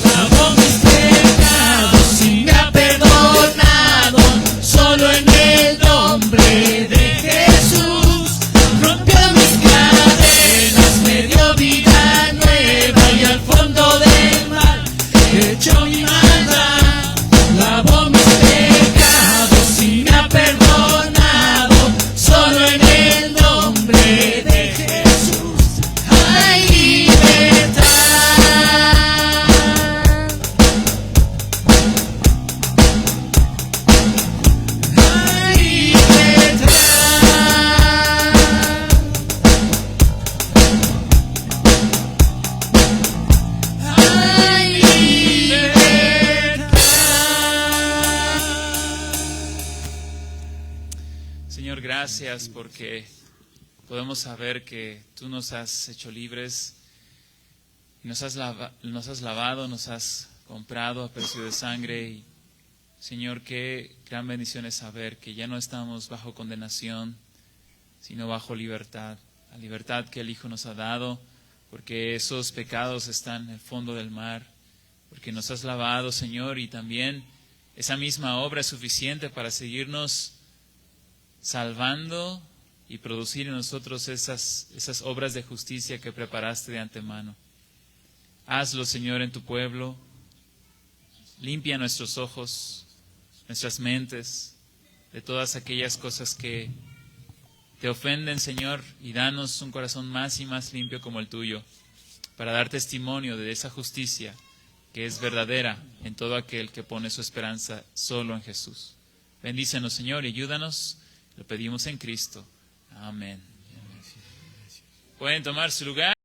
Lavó mis pecados y me ha perdonado, solo en el nombre de Jesús. Rompió mis cadenas, me dio vida nueva y al fondo del mar echó mi maldad. Lavó mis pecados y me ha perdonado, solo en el nombre de Jesús hay libertad. Hay libertad. Hay libertad. Señor, gracias porque podemos saber que tú nos has hecho libres, y nos has lavado, nos has comprado a precio de sangre. Y Señor, qué gran bendición es saber que ya no estamos bajo condenación, sino bajo libertad, la libertad que el Hijo nos ha dado, porque esos pecados están en el fondo del mar, porque nos has lavado, Señor, y también esa misma obra es suficiente para seguirnos salvando y producir en nosotros esas obras de justicia que preparaste de antemano. Hazlo, Señor, en tu pueblo. Limpia nuestros ojos, nuestras mentes, de todas aquellas cosas que te ofenden, Señor, y danos un corazón más y más limpio como el tuyo, para dar testimonio de esa justicia que es verdadera en todo aquel que pone su esperanza solo en Jesús. Bendícenos, Señor, y ayúdanos. Lo pedimos en Cristo. Amén. Pueden tomar su lugar.